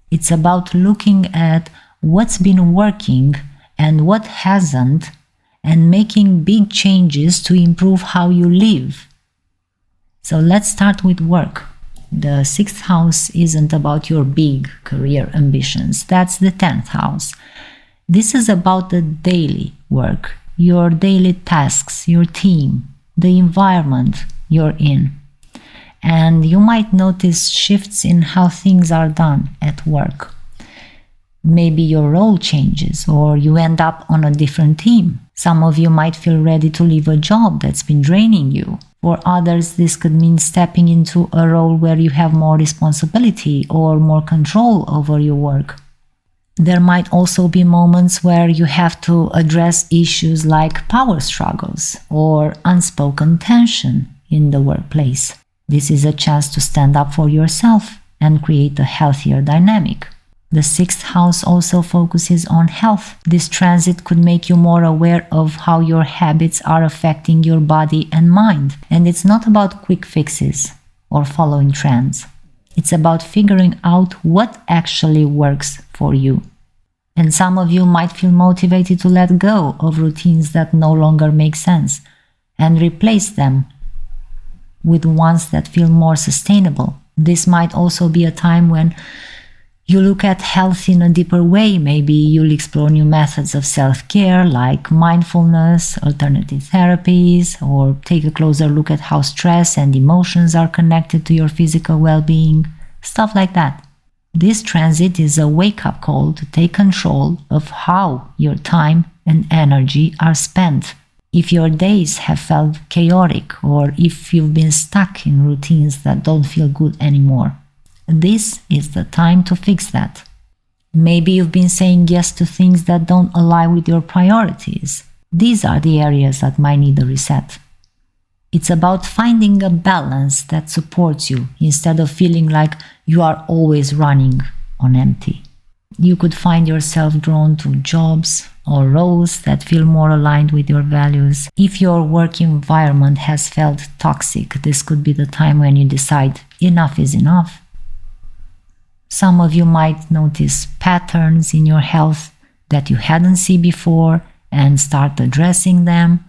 It's about looking at what's been working and what hasn't and making big changes to improve how you live. So let's start with work. The 6th house isn't about your big career ambitions. That's the 10th house. This is about the daily work, your daily tasks, your team, the environment you're in. And you might notice shifts in how things are done at work. Maybe your role changes or you end up on a different team. Some of you might feel ready to leave a job that's been draining you. For others, this could mean stepping into a role where you have more responsibility or more control over your work. There might also be moments where you have to address issues like power struggles or unspoken tension in the workplace. This is a chance to stand up for yourself and create a healthier dynamic. The 6th house also focuses on health. This transit could make you more aware of how your habits are affecting your body and mind. And it's not about quick fixes or following trends. It's about figuring out what actually works for you. And some of you might feel motivated to let go of routines that no longer make sense and replace them with ones that feel more sustainable. This might also be a time when you look at health in a deeper way. Maybe you'll explore new methods of self-care like mindfulness, alternative therapies, or take a closer look at how stress and emotions are connected to your physical well-being, stuff like that. This transit is a wake-up call to take control of how your time and energy are spent. If your days have felt chaotic or if you've been stuck in routines that don't feel good anymore, this is the time to fix that. Maybe you've been saying yes to things that don't align with your priorities. These are the areas that might need a reset. It's about finding a balance that supports you instead of feeling like you are always running on empty. You could find yourself drawn to jobs or roles that feel more aligned with your values. If your work environment has felt toxic, this could be the time when you decide enough is enough. Some of you might notice patterns in your health that you hadn't seen before and start addressing them.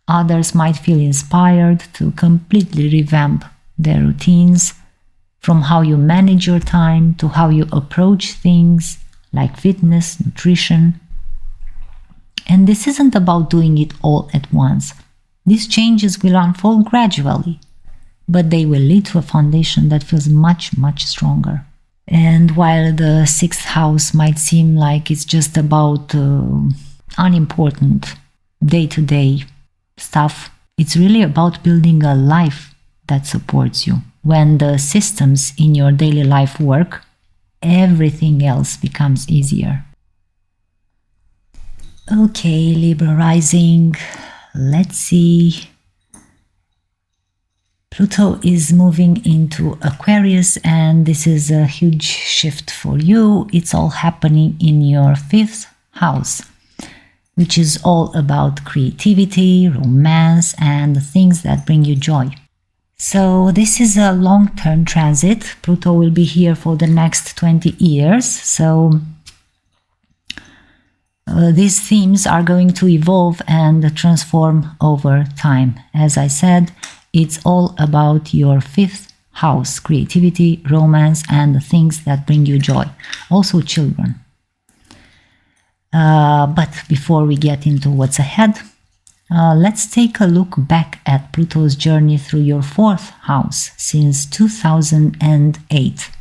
Others might feel inspired to completely revamp their routines, from how you manage your time to how you approach things like fitness, nutrition. And this isn't about doing it all at once. These changes will unfold gradually, but they will lead to a foundation that feels much, much stronger. And while the sixth house might seem like it's just about unimportant day-to-day stuff, it's really about building a life that supports you. When the systems in your daily life work, everything else becomes easier. Okay, Libra Rising, let's see. Pluto is moving into Aquarius, and this is a huge shift for you. It's all happening in your fifth house, which is all about creativity, romance, and the things that bring you joy. So this is a long-term transit. Pluto will be here for the next 20 years. So these themes are going to evolve and transform over time. As I said, it's all about your fifth house, creativity, romance, and the things that bring you joy. Also children. But before we get into what's ahead, let's take a look back at Pluto's journey through your fourth house since 2008.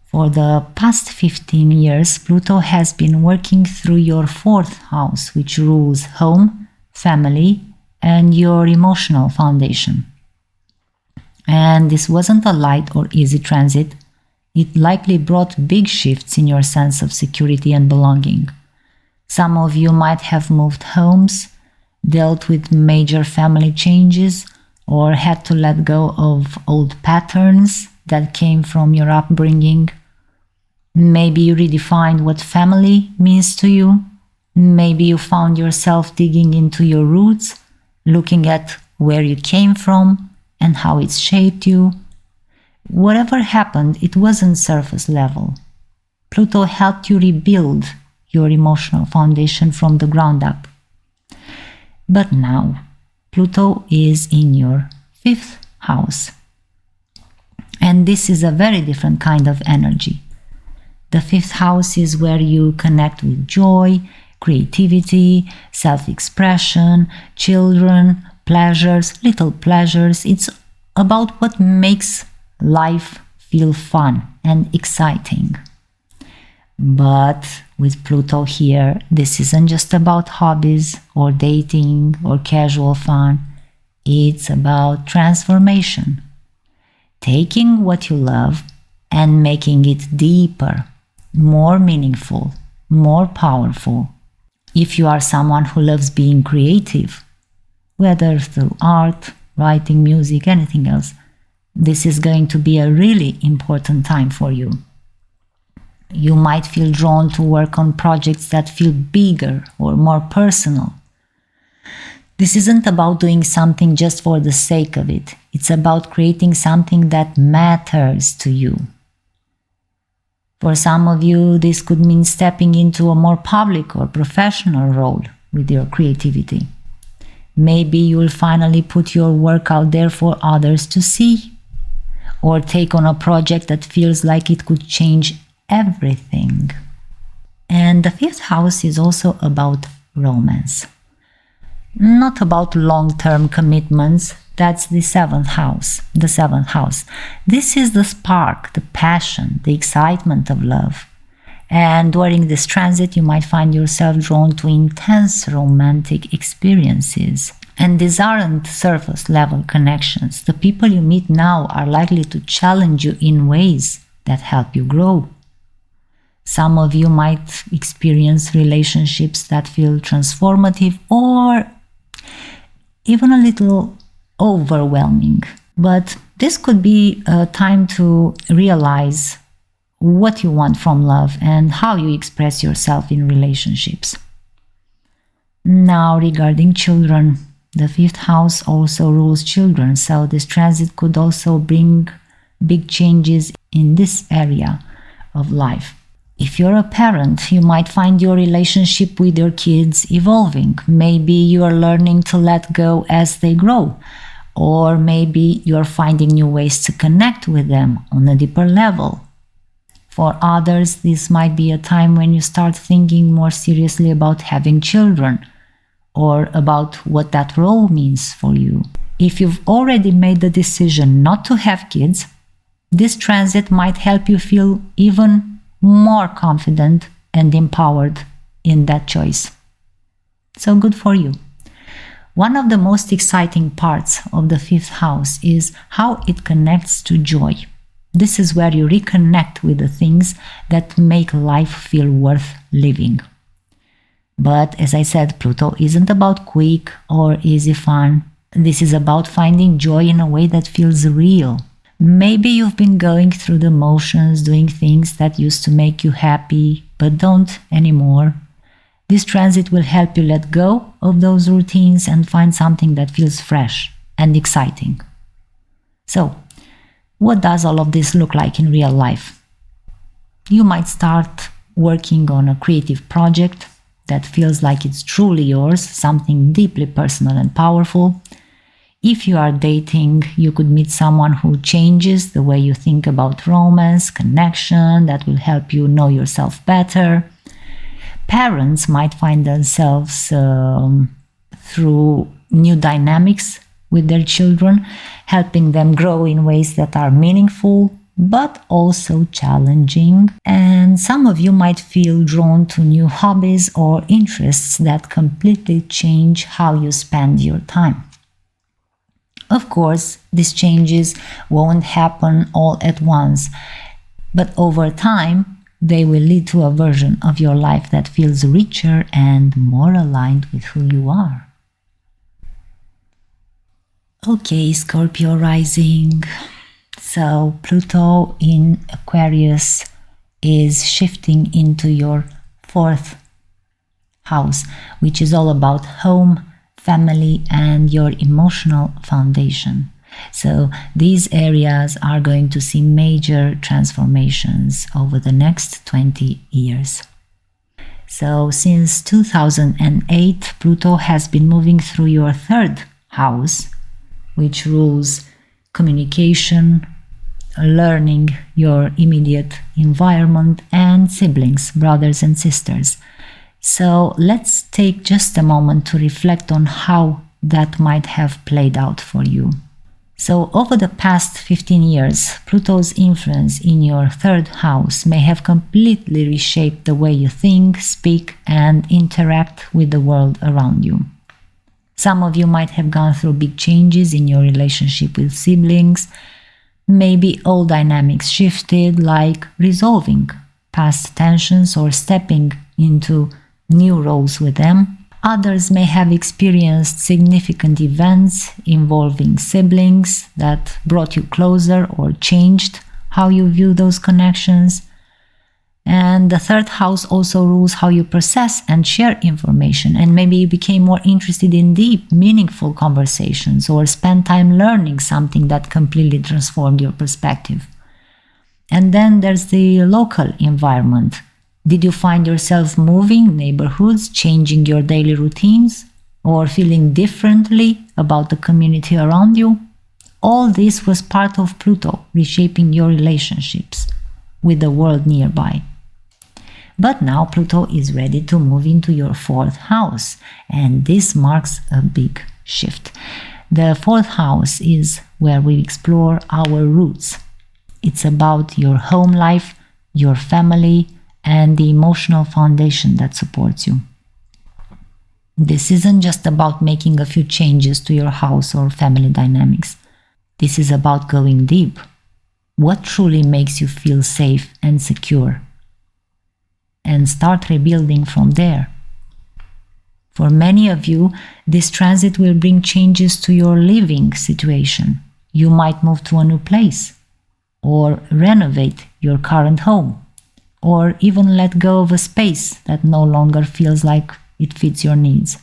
For the past 15 years, Pluto has been working through your fourth house, which rules home, family, and your emotional foundation. And this wasn't a light or easy transit. It likely brought big shifts in your sense of security and belonging. Some of you might have moved homes, dealt with major family changes, or had to let go of old patterns that came from your upbringing. Maybe you redefined what family means to you. Maybe you found yourself digging into your roots, looking at where you came from and how it's shaped you. Whatever happened, it wasn't surface level. Pluto helped you rebuild your emotional foundation from the ground up. But now, Pluto is in your fifth house. And this is a very different kind of energy. The fifth house is where you connect with joy, creativity, self-expression, children, pleasures, little pleasures. It's about what makes life feel fun and exciting. But with Pluto here, this isn't just about hobbies or dating or casual fun. It's about transformation. Taking what you love and making it deeper, more meaningful, more powerful. If you are someone who loves being creative, whether through art, writing, music, anything else, this is going to be a really important time for you. You might feel drawn to work on projects that feel bigger or more personal. This isn't about doing something just for the sake of it. It's about creating something that matters to you. For some of you, this could mean stepping into a more public or professional role with your creativity. Maybe you'll finally put your work out there for others to see, or take on a project that feels like it could change everything. And the fifth house is also about romance. Not about long-term commitments. That's the seventh house. The seventh house. This is the spark, the passion, the excitement of love. And during this transit, you might find yourself drawn to intense romantic experiences. And these aren't surface level connections. The people you meet now are likely to challenge you in ways that help you grow. Some of you might experience relationships that feel transformative or even a little overwhelming. But this could be a time to realize what you want from love and how you express yourself in relationships. Now, regarding children, the fifth house also rules children, so this transit could also bring big changes in this area of life. If you're a parent, you might find your relationship with your kids evolving. Maybe you are learning to let go as they grow. Or maybe you're finding new ways to connect with them on a deeper level. For others, this might be a time when you start thinking more seriously about having children or about what that role means for you. If you've already made the decision not to have kids, this transit might help you feel even more confident and empowered in that choice. So good for you. One of the most exciting parts of the fifth house is how it connects to joy. This is where you reconnect with the things that make life feel worth living. But as I said, Pluto isn't about quick or easy fun. This is about finding joy in a way that feels real. Maybe you've been going through the motions, doing things that used to make you happy, but don't anymore. This transit will help you let go of those routines and find something that feels fresh and exciting. So, what does all of this look like in real life? You might start working on a creative project that feels like it's truly yours, something deeply personal and powerful. If you are dating, you could meet someone who changes the way you think about romance, connection, that will help you know yourself better. Parents might find themselves through new dynamics with their children, helping them grow in ways that are meaningful but also challenging. And some of you might feel drawn to new hobbies or interests that completely change how you spend your time. Of course, these changes won't happen all at once, but over time, they will lead to a version of your life that feels richer and more aligned with who you are. Okay, Scorpio Rising. So Pluto in Aquarius is shifting into your fourth house, which is all about home, family, and your emotional foundation. So these areas are going to see major transformations over the next 20 years. So since 2008, Pluto has been moving through your third house, which rules communication, learning, your immediate environment, and siblings, brothers and sisters. So let's take just a moment to reflect on how that might have played out for you. So over the past 15 years, Pluto's influence in your third house may have completely reshaped the way you think, speak, and interact with the world around you. Some of you might have gone through big changes in your relationship with siblings. Maybe old dynamics shifted, like resolving past tensions or stepping into new roles with them. Others may have experienced significant events involving siblings that brought you closer or changed how you view those connections. And the third house also rules how you process and share information, and maybe you became more interested in deep, meaningful conversations or spent time learning something that completely transformed your perspective. And then there's the local environment. Did you find yourself moving neighborhoods, changing your daily routines, or feeling differently about the community around you? All this was part of Pluto reshaping your relationships with the world nearby. But now Pluto is ready to move into your fourth house, and this marks a big shift. The fourth house is where we explore our roots. It's about your home life, your family, and the emotional foundation that supports you. This isn't just about making a few changes to your house or family dynamics. This is about going deep. What truly makes you feel safe and secure? And start rebuilding from there. For many of you, this transit will bring changes to your living situation. You might move to a new place, or renovate your current home, or even let go of a space that no longer feels like it fits your needs.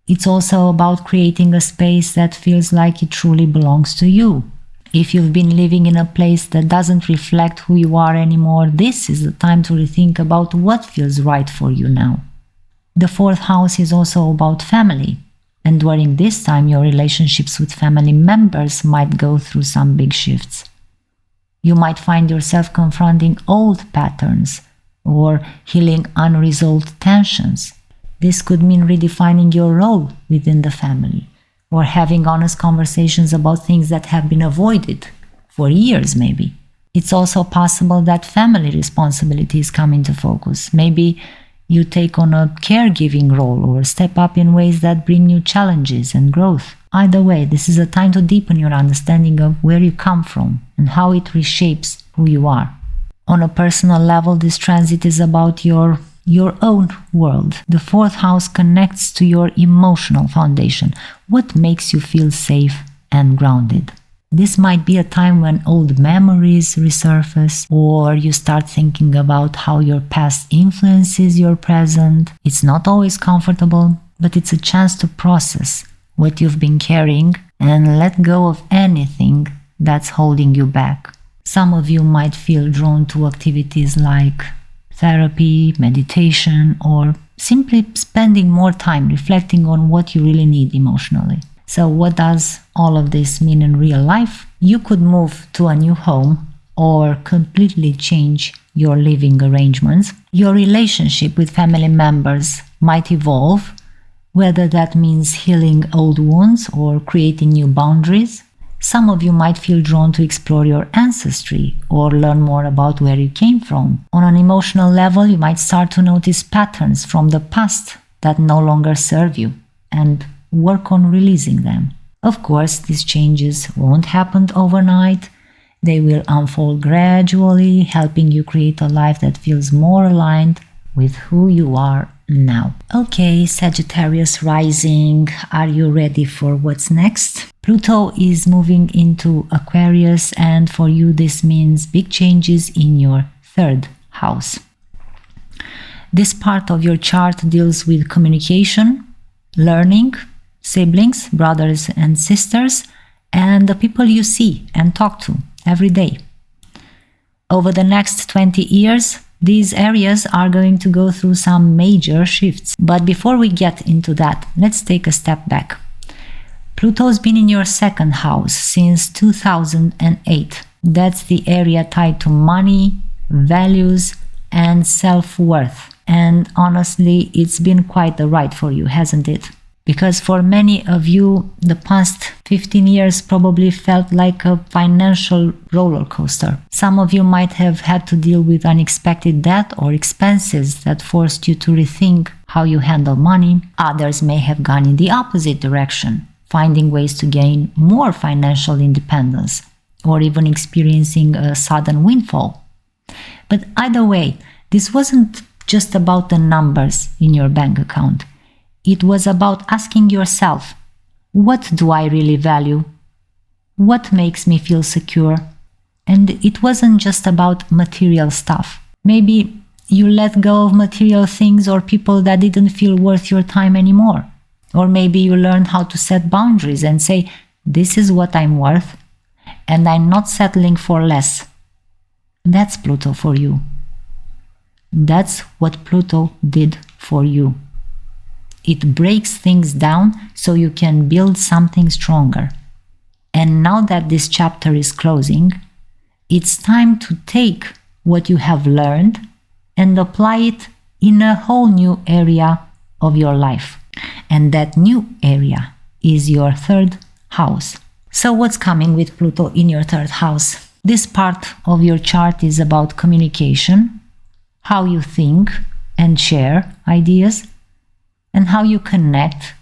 It's also about creating a space that feels like it truly belongs to you. If you've been living in a place that doesn't reflect who you are anymore, this is the time to rethink about what feels right for you now. The fourth house is also about family. And during this time, your relationships with family members might go through some big shifts. You might find yourself confronting old patterns or healing unresolved tensions. This could mean redefining your role within the family or having honest conversations about things that have been avoided for years maybe. It's also possible that family responsibilities come into focus. Maybe you take on a caregiving role or step up in ways that bring new challenges and growth. Either way, this is a time to deepen your understanding of where you come from and how it reshapes who you are. On a personal level, this transit is about your own world. The fourth house connects to your emotional foundation. What makes you feel safe and grounded? This might be a time when old memories resurface, or you start thinking about how your past influences your present. It's not always comfortable, but it's a chance to process what you've been carrying and let go of anything that's holding you back. Some of you might feel drawn to activities like therapy, meditation, or simply spending more time reflecting on what you really need emotionally. So what does all of this mean in real life? You could move to a new home or completely change your living arrangements. Your relationship with family members might evolve, whether that means healing old wounds or creating new boundaries. Some of you might feel drawn to explore your ancestry or learn more about where you came from. On an emotional level, you might start to notice patterns from the past that no longer serve you and work on releasing them. Of course, these changes won't happen overnight. They will unfold gradually, helping you create a life that feels more aligned with who you are now. Okay, Sagittarius Rising, are you ready for what's next? Pluto is moving into Aquarius, and for you this means big changes in your third house. This part of your chart deals with communication, learning, siblings, brothers and sisters, and the people you see and talk to every day. Over the next 20 years, these areas are going to go through some major shifts. But before we get into that, let's take a step back. Pluto's been in your second house since 2008. That's the area tied to money, values, and self-worth. And honestly, it's been quite a ride for you, hasn't it? Because for many of you, the past 15 years probably felt like a financial roller coaster. Some of you might have had to deal with unexpected debt or expenses that forced you to rethink how you handle money. Others may have gone in the opposite direction, finding ways to gain more financial independence, or even experiencing a sudden windfall. But either way, this wasn't just about the numbers in your bank account. It was about asking yourself, what do I really value? What makes me feel secure? And it wasn't just about material stuff. Maybe you let go of material things or people that didn't feel worth your time anymore. Or maybe you learned how to set boundaries and say, this is what I'm worth, and I'm not settling for less. That's Pluto for you. That's what Pluto did for you. It breaks things down so you can build something stronger. And now that this chapter is closing, it's time to take what you have learned and apply it in a whole new area of your life. And that new area is your third house. So what's coming with Pluto in your third house? This part of your chart is about communication, how you think and share ideas, and how you connect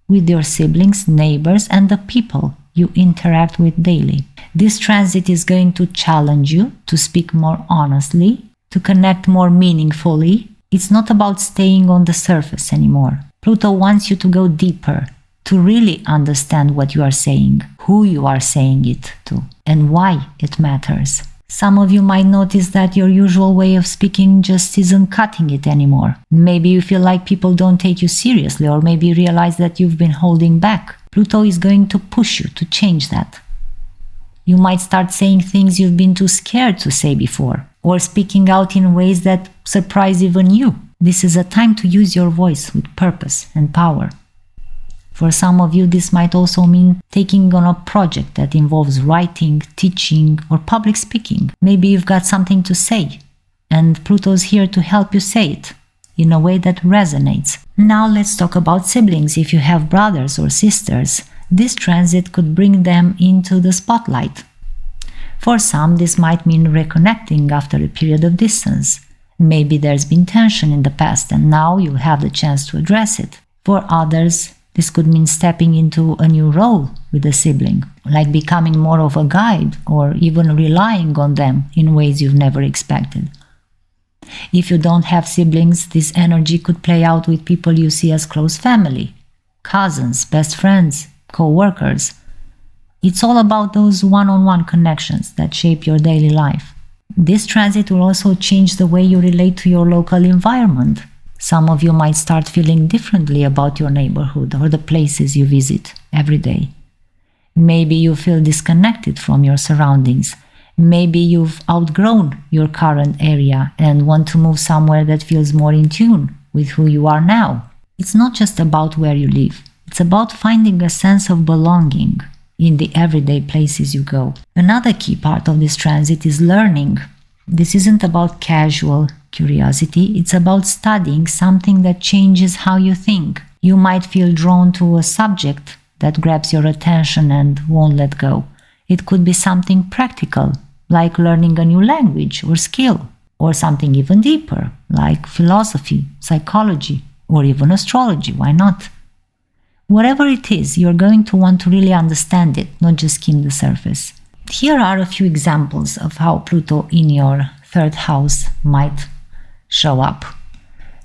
with your siblings, neighbors, and the people you interact with daily. This transit is going to challenge you to speak more honestly, to connect more meaningfully. It's not about staying on the surface anymore. Pluto wants you to go deeper, to really understand what you are saying, who you are saying it to, and why it matters. Some of you might notice that your usual way of speaking just isn't cutting it anymore. Maybe you feel like people don't take you seriously, or maybe you realize that you've been holding back. Pluto is going to push you to change that. You might start saying things you've been too scared to say before, or speaking out in ways that surprise even you. This is a time to use your voice with purpose and power. For some of you, this might also mean taking on a project that involves writing, teaching, or public speaking. Maybe you've got something to say, and Pluto's here to help you say it in a way that resonates. Now let's talk about siblings. If you have brothers or sisters, this transit could bring them into the spotlight. For some, this might mean reconnecting after a period of distance. Maybe there's been tension in the past and now you have the chance to address it. For others, this could mean stepping into a new role with a sibling, like becoming more of a guide or even relying on them in ways you've never expected. If you don't have siblings, this energy could play out with people you see as close family, cousins, best friends, co-workers. It's all about those one-on-one connections that shape your daily life. This transit will also change the way you relate to your local environment. Some of you might start feeling differently about your neighborhood or the places you visit every day. Maybe you feel disconnected from your surroundings. Maybe you've outgrown your current area and want to move somewhere that feels more in tune with who you are now. It's not just about where you live. It's about finding a sense of belonging in the everyday places you go. Another key part of this transit is learning. This isn't about casual curiosity, it's about studying something that changes how you think. You might feel drawn to a subject that grabs your attention and won't let go. It could be something practical, like learning a new language or skill, or something even deeper, like philosophy, psychology, or even astrology. Why not? Whatever it is, you're going to want to really understand it, not just skim the surface. Here are a few examples of how Pluto in your third house might show up.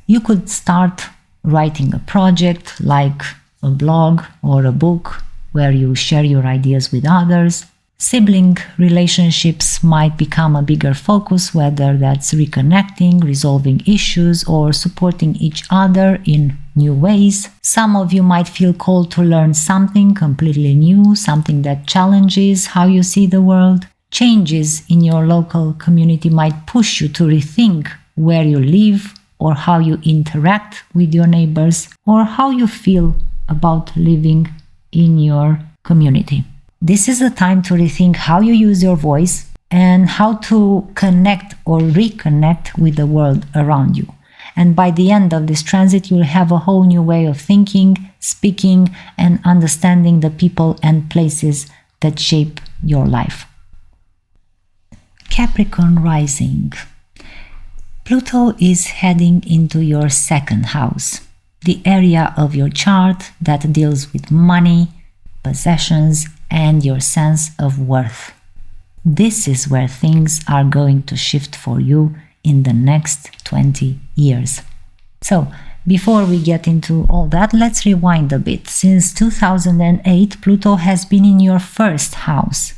You could start writing a project like a blog or a book where you share your ideas with others. Sibling relationships might become a bigger focus, whether that's reconnecting, resolving issues, or supporting each other in new ways. Some of you might feel called to learn something completely new, something that challenges how you see the world. Changes in your local community might push you to rethink where you live, or how you interact with your neighbors, or how you feel about living in your community. This is a time to rethink how you use your voice and how to connect or reconnect with the world around you. And by the end of this transit, you'll have a whole new way of thinking, speaking, and understanding the people and places that shape your life. Capricorn Rising. Pluto is heading into your second house, the area of your chart that deals with money, possessions, and your sense of worth. This is where things are going to shift for you in the next 20 years. So, before we get into all that, let's rewind a bit. Since 2008, Pluto has been in your first house,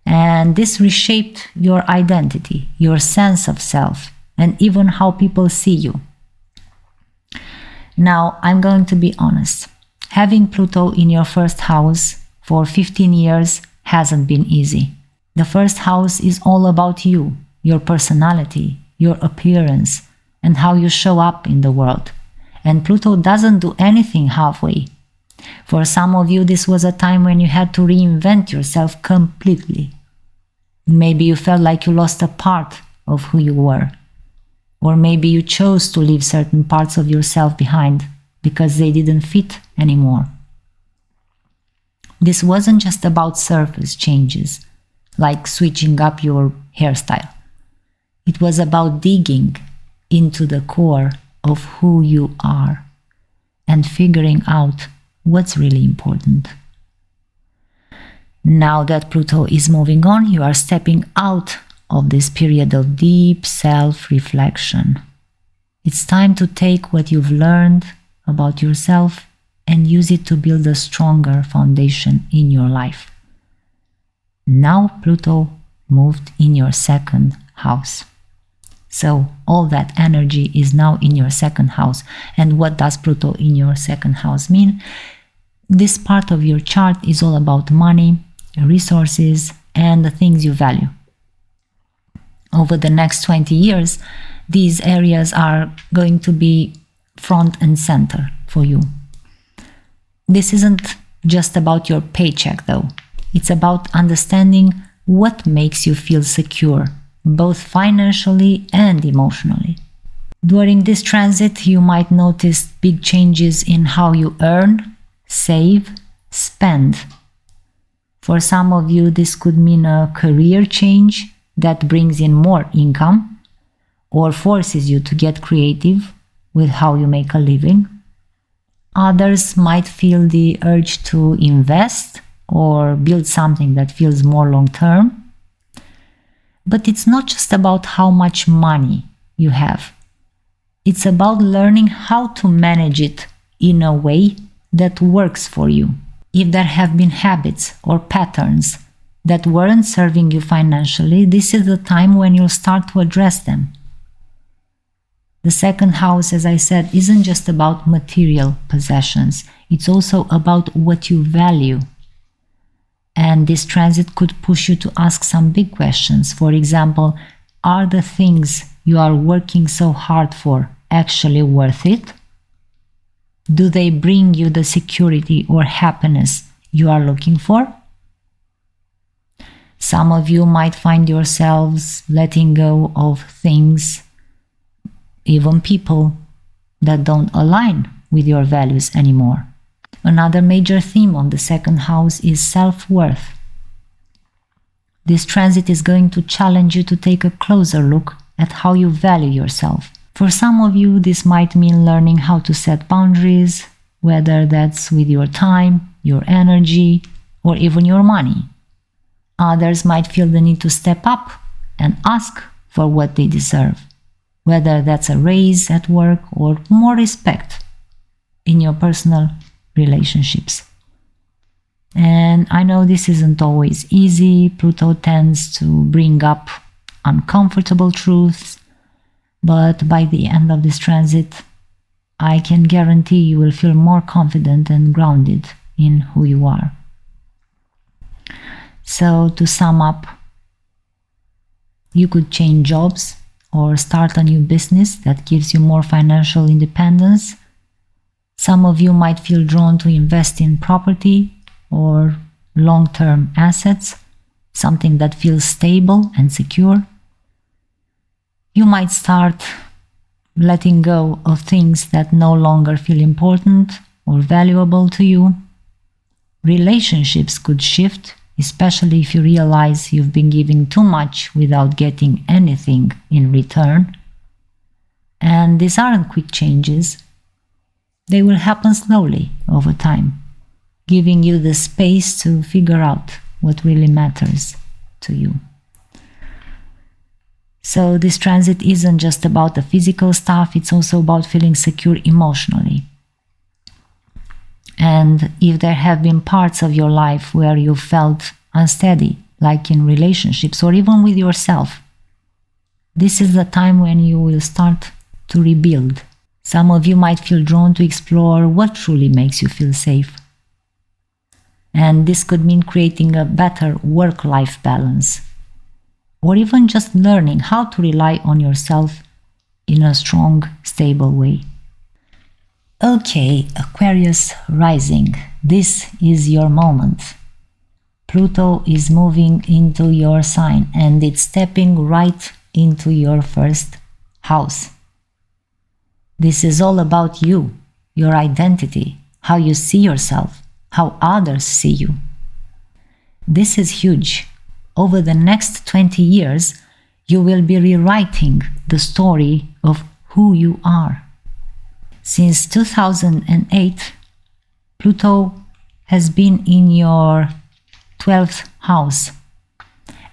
and this reshaped your identity, your sense of self, and even how people see you. Now, I'm going to be honest. Having Pluto in your first house for 15 years hasn't been easy. The first house is all about you, your personality, your appearance, and how you show up in the world. And Pluto doesn't do anything halfway. For some of you, this was a time when you had to reinvent yourself completely. Maybe you felt like you lost a part of who you were. Or maybe you chose to leave certain parts of yourself behind because they didn't fit anymore. This wasn't just about surface changes, like switching up your hairstyle. It was about digging into the core of who you are and figuring out what's really important. Now that Pluto is moving on, you are stepping out of this period of deep self-reflection. It's time to take what you've learned about yourself and use it to build a stronger foundation in your life. Now Pluto moved in your second house. So all that energy is now in your second house. And what does Pluto in your second house mean? This part of your chart is all about money, resources, and the things you value. Over the next 20 years, these areas are going to be front and center for you. This isn't just about your paycheck though. It's about understanding what makes you feel secure, both financially and emotionally. During this transit, you might notice big changes in how you earn, save, spend. For some of you, this could mean a career change that brings in more income or forces you to get creative with how you make a living. Others might feel the urge to invest or build something that feels more long-term. But it's not just about how much money you have. It's about learning how to manage it in a way that works for you. If there have been habits or patterns that weren't serving you financially, this is the time when you'll start to address them. The second house, as I said, isn't just about material possessions. It's also about what you value. And this transit could push you to ask some big questions. For example, are the things you are working so hard for actually worth it? Do they bring you the security or happiness you are looking for? Some of you might find yourselves letting go of things, even people, that don't align with your values anymore. Another major theme on the second house is self-worth. This transit is going to challenge you to take a closer look at how you value yourself. For some of you, this might mean learning how to set boundaries, whether that's with your time, your energy, or even your money. Others might feel the need to step up and ask for what they deserve, whether that's a raise at work or more respect in your personal relationships. And I know this isn't always easy. Pluto tends to bring up uncomfortable truths, but by the end of this transit, I can guarantee you will feel more confident and grounded in who you are. So to sum up, you could change jobs or start a new business that gives you more financial independence. Some of you might feel drawn to invest in property or long-term assets, something that feels stable and secure. You might start letting go of things that no longer feel important or valuable to you. Relationships could shift, especially if you realize you've been giving too much without getting anything in return. And these aren't quick changes. They will happen slowly over time, giving you the space to figure out what really matters to you. So this transit isn't just about the physical stuff, it's also about feeling secure emotionally. And if there have been parts of your life where you felt unsteady, like in relationships or even with yourself, this is the time when you will start to rebuild. Some of you might feel drawn to explore what truly makes you feel safe. And this could mean creating a better work-life balance, or even just learning how to rely on yourself in a strong, stable way. Okay, Aquarius Rising, this is your moment. Pluto is moving into your sign and it's stepping right into your first house. This is all about you, your identity, how you see yourself, how others see you. This is huge. Over the next 20 years, you will be rewriting the story of who you are. Since 2008, Pluto has been in your 12th house,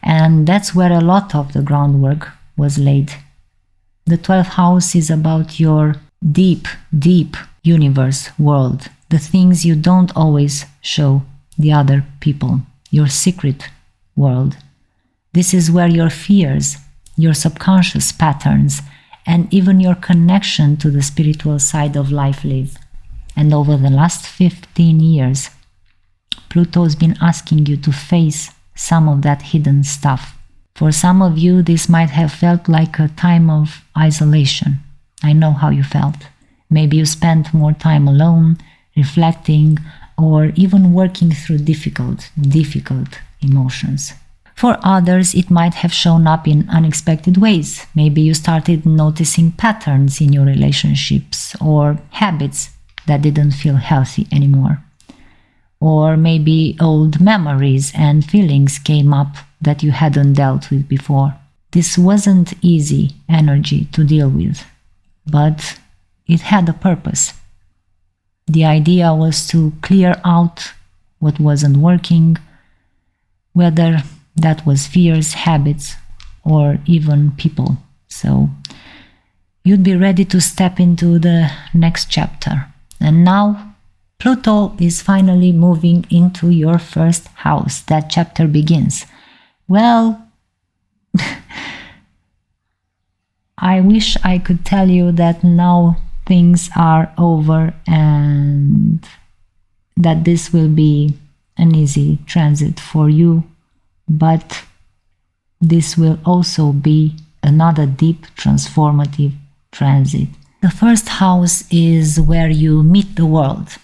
and that's where a lot of the groundwork was laid. The 12th house is about your deep, deep universe world, the things you don't always show the other people, your secret world. This is where your fears, your subconscious patterns, and even your connection to the spiritual side of life live. And over the last 15 years, Pluto's been asking you to face some of that hidden stuff. For some of you, this might have felt like a time of isolation. I know how you felt. Maybe you spent more time alone, reflecting, or even working through difficult emotions. For others, it might have shown up in unexpected ways. Maybe you started noticing patterns in your relationships or habits that didn't feel healthy anymore. Or maybe old memories and feelings came up that you hadn't dealt with before. This wasn't easy energy to deal with, but it had a purpose. The idea was to clear out what wasn't working, whether that was fears, habits, or even people. So you'd be ready to step into the next chapter. And now Pluto is finally moving into your first house. That chapter begins. Well, I wish I could tell you that now things are over and that this will be an easy transit for you, but this will also be another deep transformative transit. The first house is where you meet the world.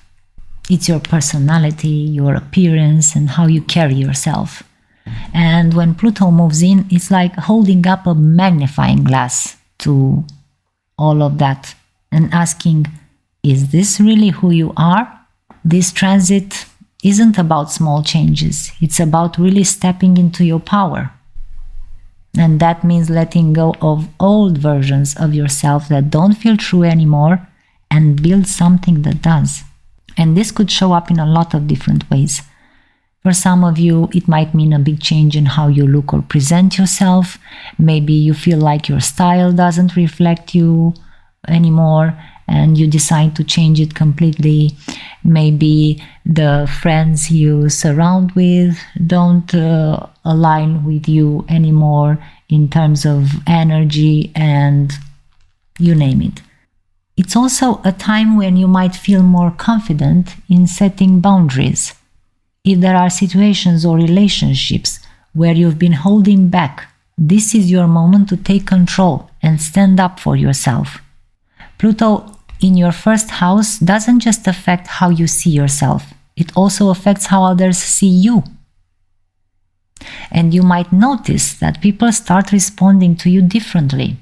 It's your personality, your appearance, and how you carry yourself. And when Pluto moves in, it's like holding up a magnifying glass to all of that and asking, is this really who you are? This transit isn't about small changes. It's about really stepping into your power. And that means letting go of old versions of yourself that don't feel true anymore and build something that does. And this could show up in a lot of different ways. For some of you, it might mean a big change in how you look or present yourself. Maybe you feel like your style doesn't reflect you anymore and you decide to change it completely. Maybe the friends you surround with don't align with you anymore in terms of energy and you name it. It's also a time when you might feel more confident in setting boundaries. If there are situations or relationships where you've been holding back, this is your moment to take control and stand up for yourself. Pluto in your first house doesn't just affect how you see yourself, it also affects how others see you. And you might notice that people start responding to you differently.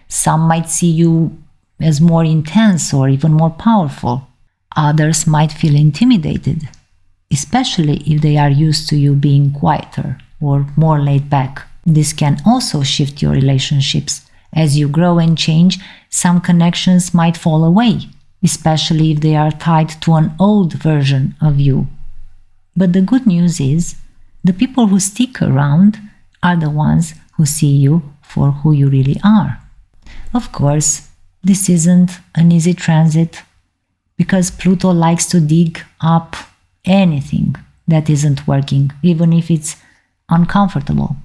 Some might see you as more intense or even more powerful. Others might feel intimidated, especially if they are used to you being quieter or more laid back. This can also shift your relationships. As you grow and change, some connections might fall away, especially if they are tied to an old version of you. But the good news is, the people who stick around are the ones who see you for who you really are. Of course, this isn't an easy transit because Pluto likes to dig up anything that isn't working, even if it's uncomfortable.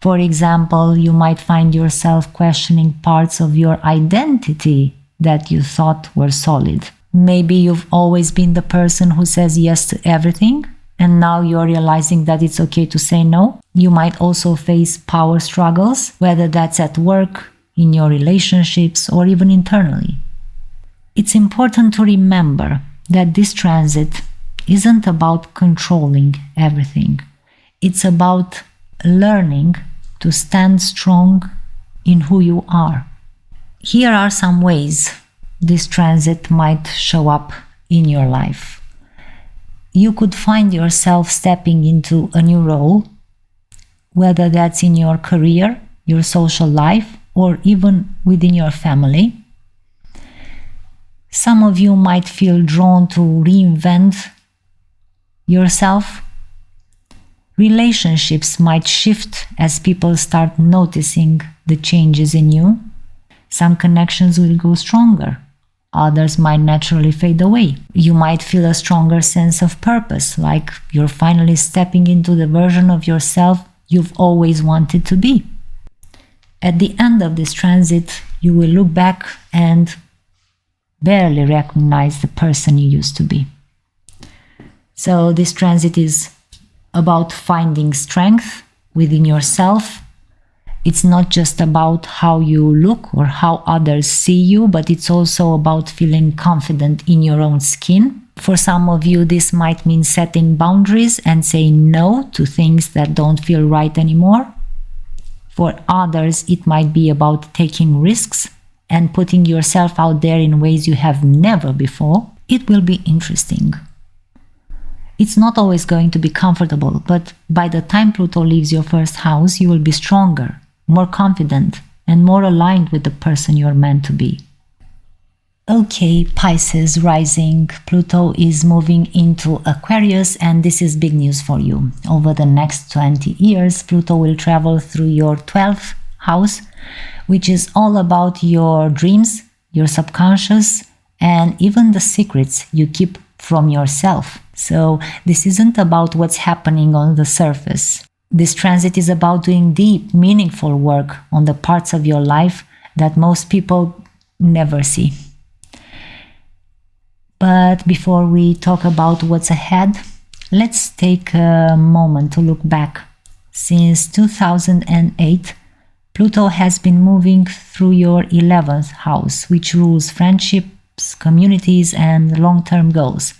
For example, you might find yourself questioning parts of your identity that you thought were solid. Maybe you've always been the person who says yes to everything, and now you're realizing that it's okay to say no. You might also face power struggles, whether that's at work, in your relationships, or even internally. It's important to remember that this transit isn't about controlling everything. It's about learning to stand strong in who you are. Here are some ways this transit might show up in your life. You could find yourself stepping into a new role, whether that's in your career, your social life, or even within your family. Some of you might feel drawn to reinvent yourself. Relationships might shift as people start noticing the changes in you. Some connections will go stronger. Others might naturally fade away. You might feel a stronger sense of purpose, like you're finally stepping into the version of yourself you've always wanted to be. At the end of this transit, you will look back and barely recognize the person you used to be. So this transit is about finding strength within yourself. It's not just about how you look or how others see you, but it's also about feeling confident in your own skin. For some of you, this might mean setting boundaries and saying no to things that don't feel right anymore. For others, it might be about taking risks and putting yourself out there in ways you have never before. It will be interesting. It's not always going to be comfortable, but by the time Pluto leaves your first house, you will be stronger, more confident, and more aligned with the person you're meant to be. Okay, Pisces Rising, Pluto is moving into Aquarius, and this is big news for you. Over the next 20 years, Pluto will travel through your 12th house, which is all about your dreams, your subconscious, and even the secrets you keep from yourself. So this isn't about what's happening on the surface. This transit is about doing deep, meaningful work on the parts of your life that most people never see. But before we talk about what's ahead, let's take a moment to look back. Since 2008, Pluto has been moving through your 11th house, which rules friendships, communities, and long-term goals.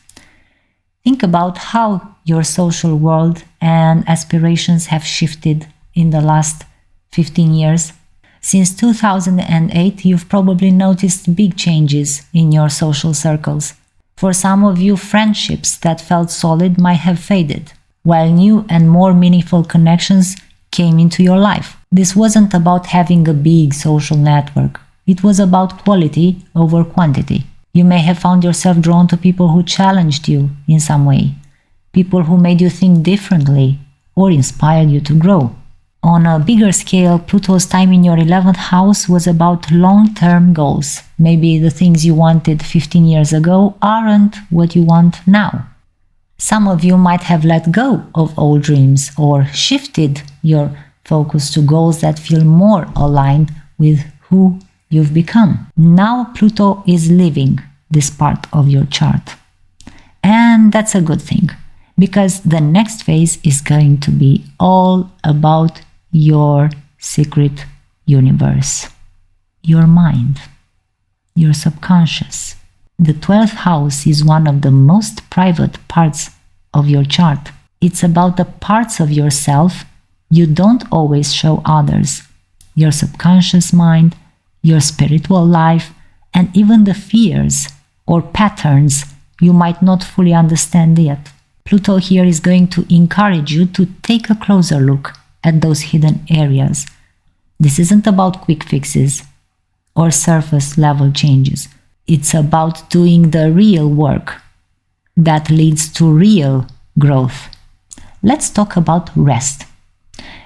Think about how your social world and aspirations have shifted in the last 15 years. Since 2008, you've probably noticed big changes in your social circles. For some of you, friendships that felt solid might have faded, while new and more meaningful connections came into your life. This wasn't about having a big social network. It was about quality over quantity. You may have found yourself drawn to people who challenged you in some way, people who made you think differently or inspired you to grow. On a bigger scale, Pluto's time in your 11th house was about long-term goals. Maybe the things you wanted 15 years ago aren't what you want now. Some of you might have let go of old dreams or shifted your focus to goals that feel more aligned with who you've become. Now Pluto is leaving this part of your chart. And that's a good thing, because the next phase is going to be all about your secret universe, your mind, your subconscious. The 12th house is one of the most private parts of your chart. It's about the parts of yourself you don't always show others, your subconscious mind, your spiritual life, and even the fears or patterns you might not fully understand yet. Pluto here is going to encourage you to take a closer look at those hidden areas. This isn't about quick fixes or surface level changes. It's about doing the real work that leads to real growth. Let's talk about rest.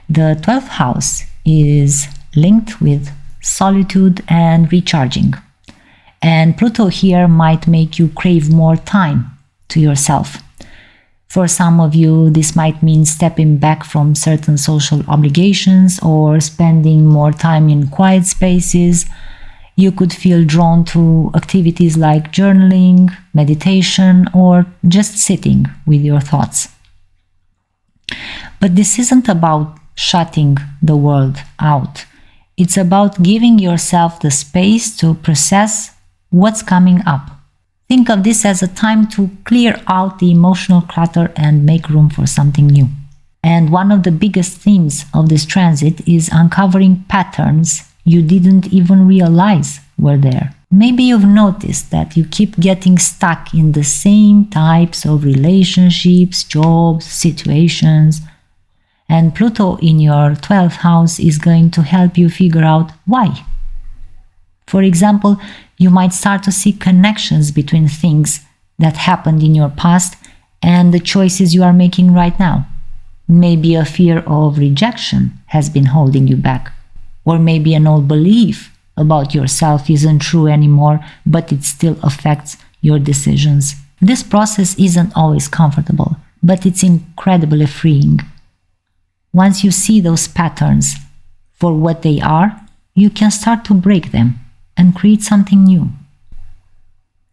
The 12th house is linked with solitude and recharging. And Pluto here might make you crave more time to yourself. For some of you, this might mean stepping back from certain social obligations or spending more time in quiet spaces. You could feel drawn to activities like journaling, meditation, or just sitting with your thoughts. But this isn't about shutting the world out. It's about giving yourself the space to process what's coming up. Think of this as a time to clear out the emotional clutter and make room for something new. And one of the biggest themes of this transit is uncovering patterns you didn't even realize were there. Maybe you've noticed that you keep getting stuck in the same types of relationships, jobs, situations. And Pluto in your 12th house is going to help you figure out why. For example, you might start to see connections between things that happened in your past and the choices you are making right now. Maybe a fear of rejection has been holding you back. Or maybe an old belief about yourself isn't true anymore, but it still affects your decisions. This process isn't always comfortable, but it's incredibly freeing. Once you see those patterns for what they are, you can start to break them and create something new.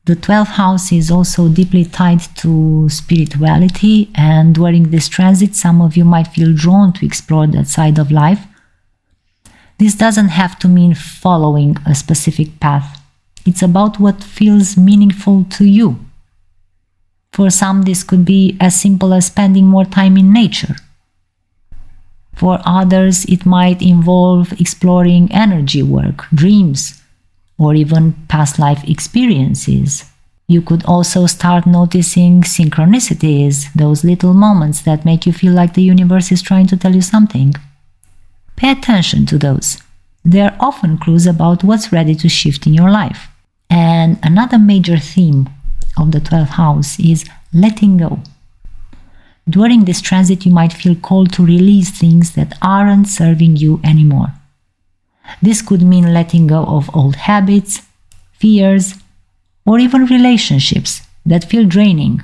The 12th house is also deeply tied to spirituality, and during this transit, some of you might feel drawn to explore that side of life. This doesn't have to mean following a specific path. It's about what feels meaningful to you. For some, this could be as simple as spending more time in nature. For others, it might involve exploring energy work, dreams, or even past life experiences. You could also start noticing synchronicities, those little moments that make you feel like the universe is trying to tell you something. Pay attention to those. They are often clues about what's ready to shift in your life. And another major theme of the 12th house is letting go. During this transit, you might feel called to release things that aren't serving you anymore. This could mean letting go of old habits, fears, or even relationships that feel draining.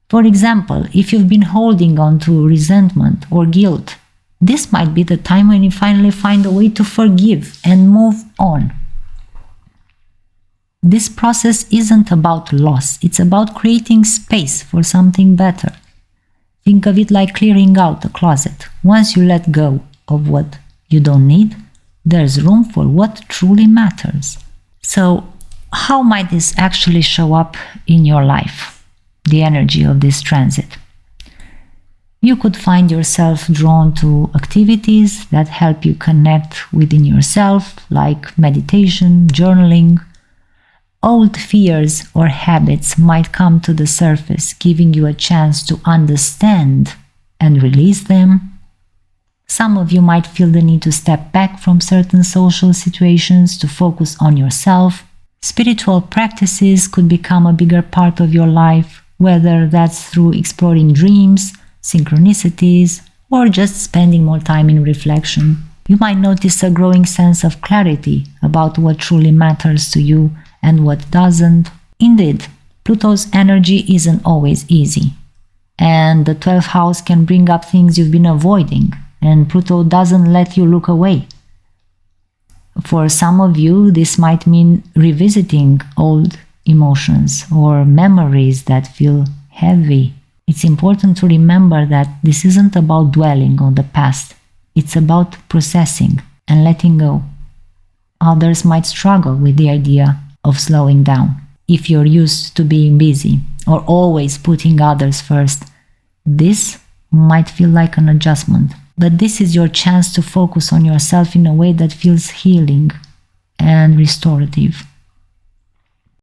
For example, if you've been holding on to resentment or guilt, this might be the time when you finally find a way to forgive and move on. This process isn't about loss, it's about creating space for something better. Think of it like clearing out a closet. Once you let go of what you don't need, there's room for what truly matters. So, how might this actually show up in your life? The energy of this transit. You could find yourself drawn to activities that help you connect within yourself, like meditation, journaling. Old fears or habits might come to the surface, giving you a chance to understand and release them. Some of you might feel the need to step back from certain social situations to focus on yourself. Spiritual practices could become a bigger part of your life, whether that's through exploring dreams, synchronicities, or just spending more time in reflection. You might notice a growing sense of clarity about what truly matters to you and what doesn't. Indeed, Pluto's energy isn't always easy. And the 12th house can bring up things you've been avoiding, and Pluto doesn't let you look away. For some of you, this might mean revisiting old emotions or memories that feel heavy. It's important to remember that this isn't about dwelling on the past. It's about processing and letting go. Others might struggle with the idea of slowing down. If you're used to being busy or always putting others first, this might feel like an adjustment. But this is your chance to focus on yourself in a way that feels healing and restorative.